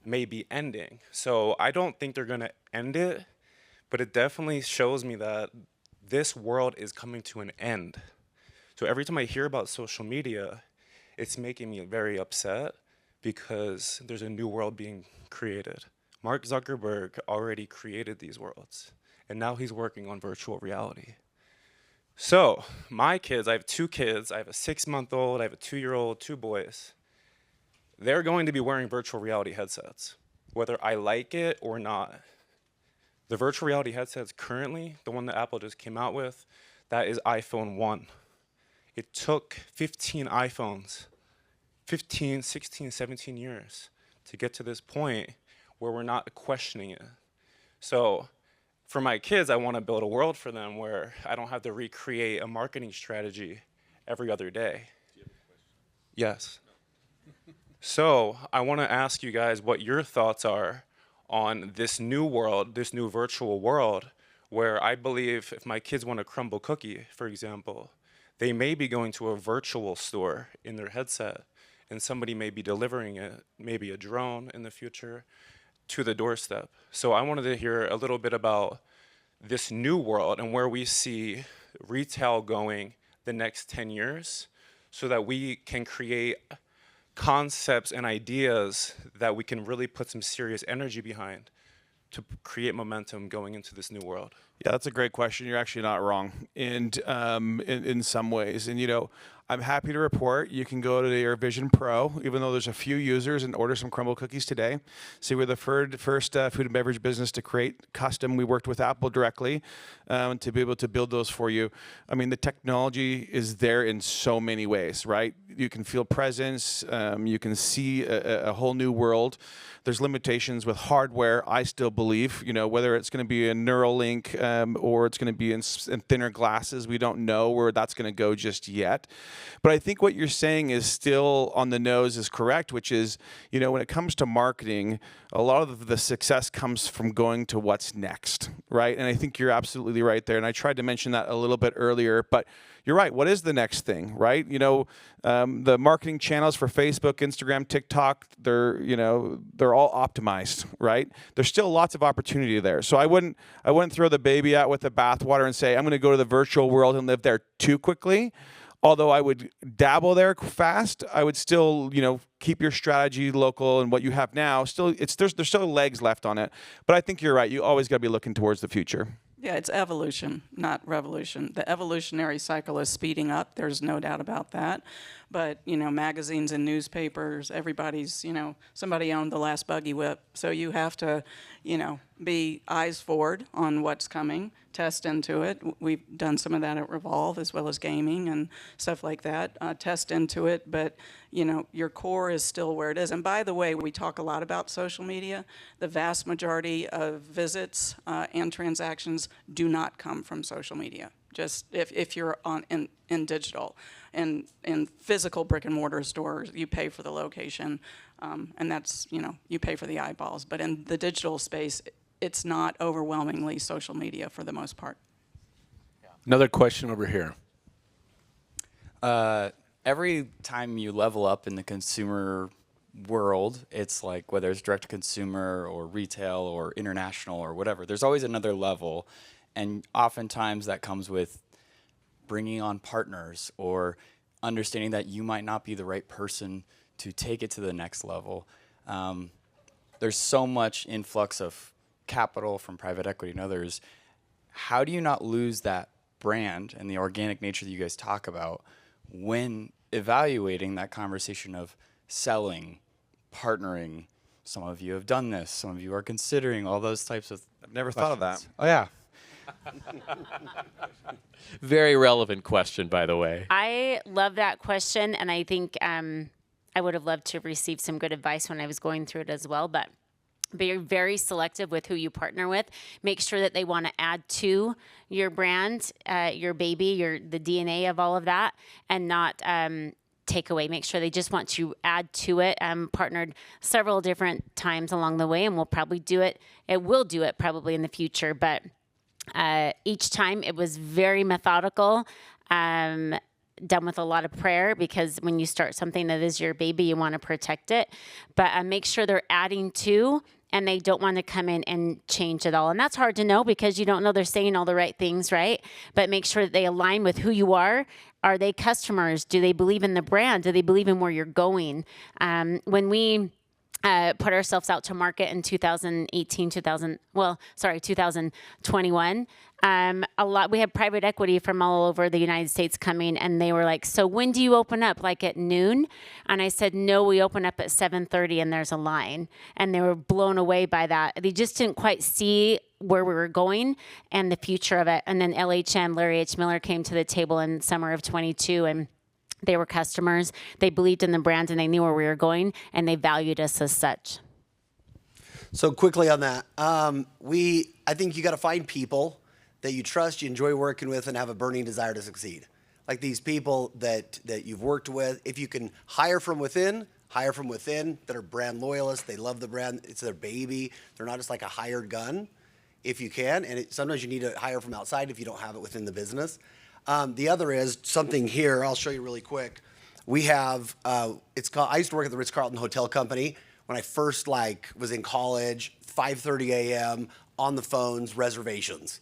may be ending. So I don't think they're gonna end it, but it definitely shows me that this world is coming to an end. So every time I hear about social media, it's making me very upset because there's a new world being created. Mark Zuckerberg already created these worlds, and now he's working on virtual reality. So my kids, I have 2 kids. I have a 6-month-old, I have a 2-year-old, 2 boys. They're going to be wearing virtual reality headsets, whether I like it or not. The virtual reality headsets currently, the one that Apple just came out with, that is iPhone 1. It took 15 iPhones, 15, 16, 17 years to get to this point where we're not questioning it. So for my kids, I want to build a world for them where I don't have to recreate a marketing strategy every other day. Do you have a question? Yes. So I want to ask you guys what your thoughts are on this new world, this new virtual world, where I believe if my kids want a Crumbl cookie, for example, they may be going to a virtual store in their headset, and somebody may be delivering it, maybe a drone in the future, to the doorstep. So I wanted to hear a little bit about this new world and where we see retail going the next 10 years so that we can create concepts and ideas that we can really put some serious energy behind to create momentum going into this new world. Yeah, that's a great question. You're actually not wrong in some ways. And, you know, I'm happy to report you can go to your Vision Pro, even though there's a few users, and order some Crumbl cookies today. So we're the first food and beverage business to create custom. We worked with Apple directly to be able to build those for you. I mean, the technology is there in so many ways, right? You can feel presence. You can see a whole new world. There's limitations with hardware, I still believe, you know, whether it's going to be a Neuralink or it's going to be in thinner glasses. We don't know where that's going to go just yet. But I think what you're saying is still on the nose is correct, which is, when it comes to marketing, a lot of the success comes from going to what's next, right? And I think you're absolutely right there. And I tried to mention that a little bit earlier, but you're right. What is the next thing, right? The marketing channels for Facebook, Instagram, TikTok, they're all optimized, right? There's still lots of opportunity there. So I wouldn't throw the baby out with the bathwater and say, I'm going to go to the virtual world and live there too quickly. Although I would dabble there fast, I would still, keep your strategy local and what you have now. There's still legs left on it. But I think you're right. You always got to be looking towards the future. Yeah, it's evolution, not revolution. The evolutionary cycle is speeding up. There's no doubt about that. But, magazines and newspapers, everybody's, somebody owned the last buggy whip. So you have to, be eyes forward on what's coming, test into it. We've done some of that at Revolve as well as gaming and stuff like that. Test into it, but, your core is still where it is. And by the way, we talk a lot about social media. The vast majority of visits and transactions do not come from social media. Just if you're in digital. In physical brick and mortar stores, you pay for the location, and that's, you pay for the eyeballs. But in the digital space, it's not overwhelmingly social media for the most part. Another question over here. Every time you level up in the consumer world, it's like whether it's direct to consumer or retail or international or whatever, there's always another level. And oftentimes that comes with bringing on partners or understanding that you might not be the right person to take it to the next level. There's so much influx of capital from private equity and others. How do you not lose that brand and the organic nature that you guys talk about when evaluating that conversation of selling, partnering? Some of you have done this. Some of you are considering all those types of I've never thought of that. Oh, yeah. Very relevant question, by the way. I love that question, and I think I would have loved to receive some good advice when I was going through it as well, but be very selective with who you partner with. Make sure that they want to add to your brand, your baby, the DNA of all of that, and not take away. Make sure they just want to add to it. Partnered several different times along the way, and we'll probably do it. It will do it probably in the future, but each time it was very methodical, done with a lot of prayer, because when you start something that is your baby, you want to protect it. But make sure they're adding to, and they don't want to come in and change it all. And that's hard to know because you don't know they're saying all the right things, right? But make sure that they align with who you are. Are they customers? Do they believe in the brand? Do they believe in where you're going? When we put ourselves out to market in 2021. We had private equity from all over the United States coming, and they were like, so when do you open up? Like at noon? And I said, no, we open up at 7:30 and there's a line. And they were blown away by that. They just didn't quite see where we were going and the future of it. And then LHM, Larry H. Miller, came to the table in summer of 22, and they were customers. They believed in the brand, and they knew where we were going, and they valued us as such. So quickly on that, I think you got to find people that you trust, you enjoy working with, and have a burning desire to succeed. Like these people that you've worked with. If you can hire from within that are brand loyalists. They love the brand. It's their baby. They're not just like a hired gun. If you can, and sometimes you need to hire from outside if you don't have it within the business. The other is something here. I'll show you really quick. We have it's called. I used to work at the Ritz-Carlton Hotel Company when I first was in college. 5:30 a.m. on the phones, reservations,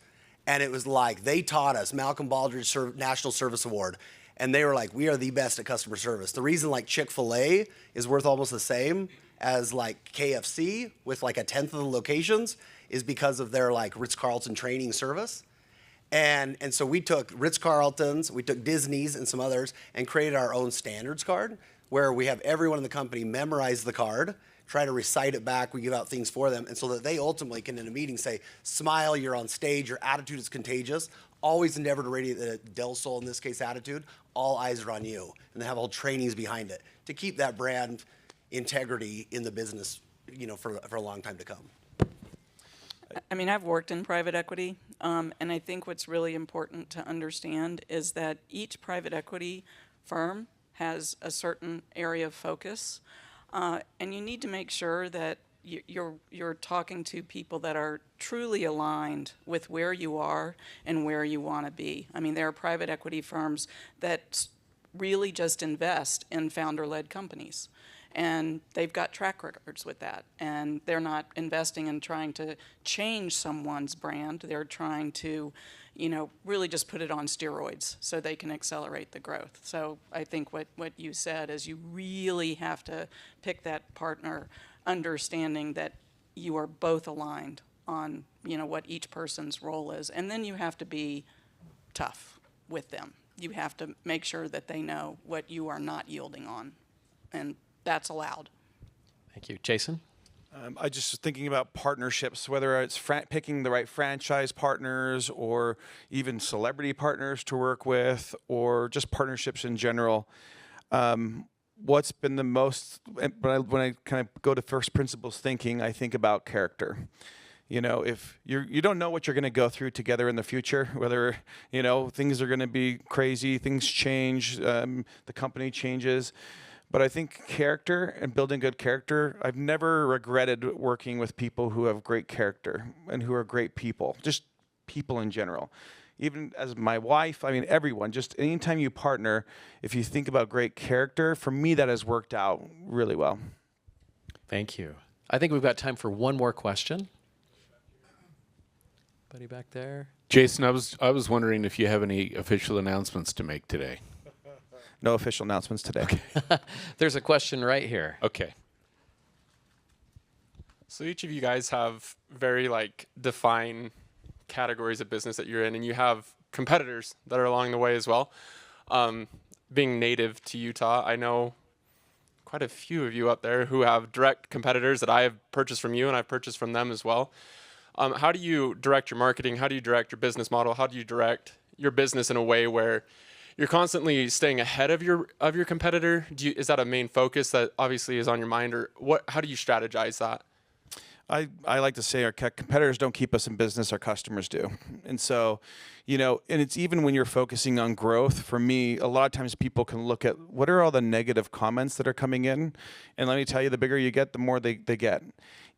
and it was like they taught us. Malcolm Baldrige National Service Award, and they were like, we are the best at customer service. The reason Chick-fil-A is worth almost the same as KFC with a 10th of the locations is because of their Ritz-Carlton training service. And so we took Ritz-Carlton's, we took Disney's and some others and created our own standards card where we have everyone in the company memorize the card, try to recite it back, we give out things for them, and so that they ultimately can in a meeting say, smile, you're on stage, your attitude is contagious, always endeavor to radiate the Del Sol, in this case, attitude, all eyes are on you. And they have all trainings behind it to keep that brand integrity in the business, for a long time to come. I mean, I've worked in private equity, and I think what's really important to understand is that each private equity firm has a certain area of focus, and you need to make sure that you're talking to people that are truly aligned with where you are and where you want to be. I mean, there are private equity firms that really just invest in founder-led companies, and they've got track records with that, and they're not investing in trying to change someone's brand. They're trying to, really just put it on steroids so they can accelerate the growth. So I think what you said is you really have to pick that partner understanding that you are both aligned on, what each person's role is. And then you have to be tough with them. You have to make sure that they know what you are not yielding on. And that's allowed. Thank you. Jason? I just was thinking about partnerships, whether it's picking the right franchise partners or even celebrity partners to work with, or just partnerships in general. What's been the most, when I kind of go to first principles thinking, I think about character. If you don't know what you're going to go through together in the future, whether, things are going to be crazy, things change, the company changes. But I think character and building good character, I've never regretted working with people who have great character and who are great people, just people in general. Even as my wife, everyone, just anytime you partner, if you think about great character, for me, that has worked out really well. Thank you. I think we've got time for one more question. Buddy back there. Jason, I was wondering if you have any official announcements to make today. No official announcements today. Okay. There's a question right here. Okay. So each of you guys have very defined categories of business that you're in, and you have competitors that are along the way as well. Being native to Utah, I know quite a few of you up there who have direct competitors that I have purchased from you, and I've purchased from them as well. How do you direct your marketing? How do you direct your business model? How do you direct your business in a way where you're constantly staying ahead of your competitor? Is that a main focus that obviously is on your mind, or how do you strategize that? I like to say our competitors don't keep us in business, our customers do. And so, and it's even when you're focusing on growth, for me, a lot of times people can look at what are all the negative comments that are coming in. And let me tell you, the bigger you get, the more they get.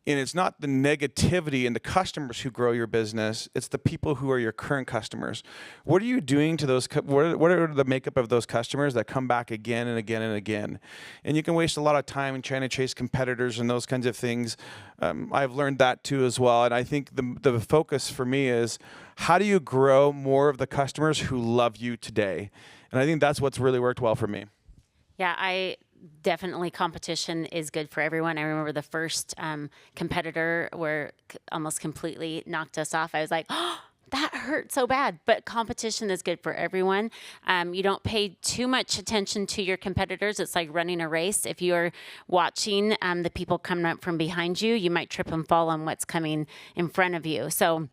And it's not the negativity and the customers who grow your business. It's the people who are your current customers. What are you doing to those? What are the makeup of those customers that come back again and again and again? And you can waste a lot of time trying to chase competitors and those kinds of things. I've learned that too as well. And I think the focus for me is how do you grow more of the customers who love you today? And I think that's what's really worked well for me. Yeah, definitely competition is good for everyone. I remember the first competitor where almost completely knocked us off. I was like, oh, that hurt so bad. But competition is good for everyone. You don't pay too much attention to your competitors. It's like running a race. If you're watching the people coming up from behind you, you might trip and fall on what's coming in front of you. So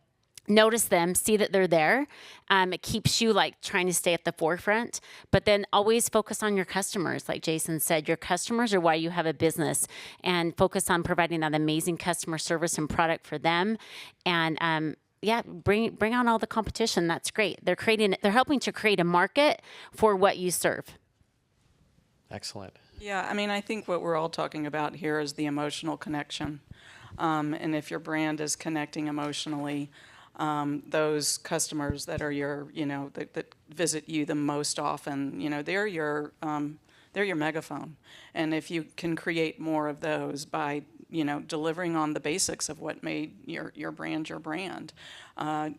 notice them, see that they're there. It keeps you trying to stay at the forefront, but then always focus on your customers. Like Jason said, your customers are why you have a business, and focus on providing that amazing customer service and product for them. And bring on all the competition. That's great. They're helping to create a market for what you serve. Excellent. Yeah, I think what we're all talking about here is the emotional connection. And if your brand is connecting emotionally, those customers that are your, that visit you the most often, they're your megaphone. And if you can create more of those by, delivering on the basics of what made your brand,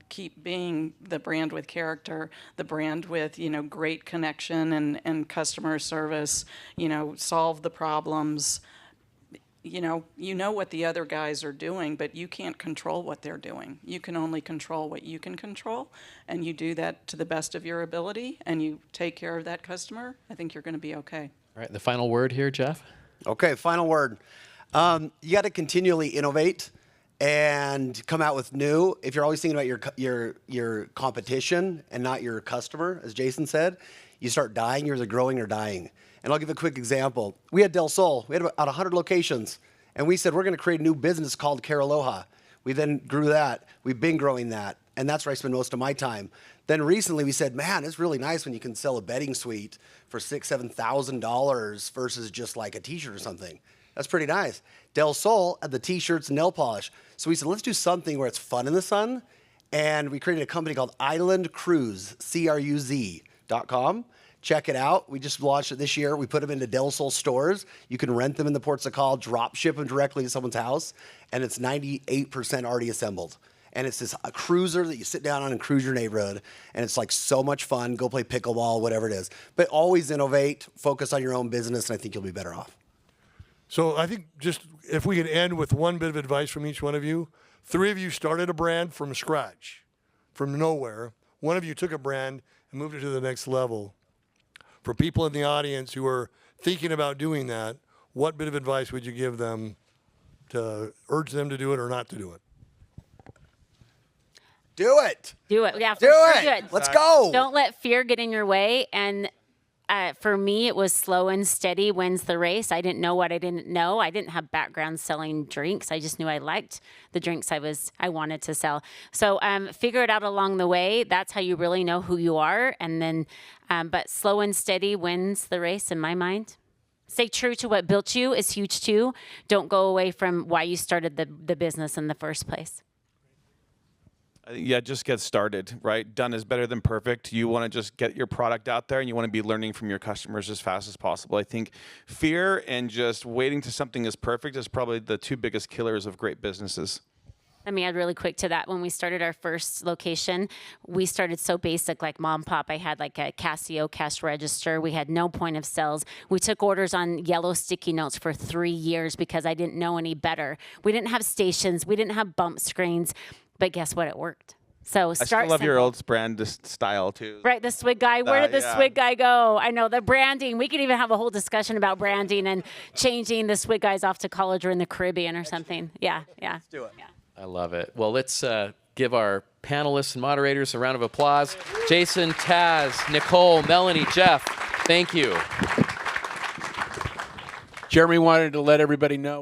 keep being the brand with character, the brand with, great connection and customer service, solve the problems. You know what the other guys are doing, but you can't control what they're doing. You can only control what you can control, and you do that to the best of your ability, and you take care of that customer. I think you're going to be okay. All right, the final word here, Jeff. Okay, final word. You got to continually innovate and come out with new. If you're always thinking about your competition and not your customer, as Jason said, you start dying. You're either growing or dying. And I'll give a quick example. We had Del Sol. We had about 100 locations. And we said, we're going to create a new business called Care Aloha. We then grew that. We've been growing that. And that's where I spend most of my time. Then recently we said, man, it's really nice when you can sell a bedding suite for $6,000, $7,000 versus just like a t-shirt or something. That's pretty nice. Del Sol had the t-shirts and nail polish. So we said, let's do something where it's fun in the sun. And we created a company called Island Cruise, CRUZ.com. Check it out. We just launched it this year. We put them into Del Sol stores. You can rent them in the ports of call, drop ship them directly to someone's house, and it's 98% already assembled. And it's a cruiser that you sit down on and cruise your neighborhood, and it's like so much fun. Go play pickleball, whatever it is. But always innovate, focus on your own business, and I think you'll be better off. So I think just if we could end with one bit of advice from each one of you. 3 of you started a brand from scratch, from nowhere. 1 of you took a brand and moved it to the next level. For people in the audience who are thinking about doing that, what bit of advice would you give them to urge them to do it or not to do it? Do it. Do it. Yeah, do it. Let's go. Don't let fear get in your way. And for me, it was slow and steady wins the race. I didn't know what I didn't know. I didn't have background selling drinks. I just knew I liked the drinks I wanted to sell. So figure it out along the way. That's how you really know who you are. And then, but slow and steady wins the race in my mind. Stay true to what built you is huge too. Don't go away from why you started the business in the first place. Yeah, just get started, right? Done is better than perfect. You want to just get your product out there and you want to be learning from your customers as fast as possible. I think fear and just waiting to something is perfect is probably the 2 biggest killers of great businesses. Let me add really quick to that. When we started our first location, we started so basic, like mom pop. I had like a Casio cash register. We had no point of sales. We took orders on yellow sticky notes for 3 years because I didn't know any better. We didn't have stations. We didn't have bump screens. But guess what? It worked. So start I still love simple. your old brand style too. Right, the Swig guy. Where did the Swig guy go? I know the branding. We could even have a whole discussion about branding and changing the Swig guys off to college or in the Caribbean or something. Yeah. Let's do it. Yeah. I love it. Well, let's give our panelists and moderators a round of applause. Jason, Taz, Nicole, Melanie, Jeff, thank you. Jeremy wanted to let everybody know.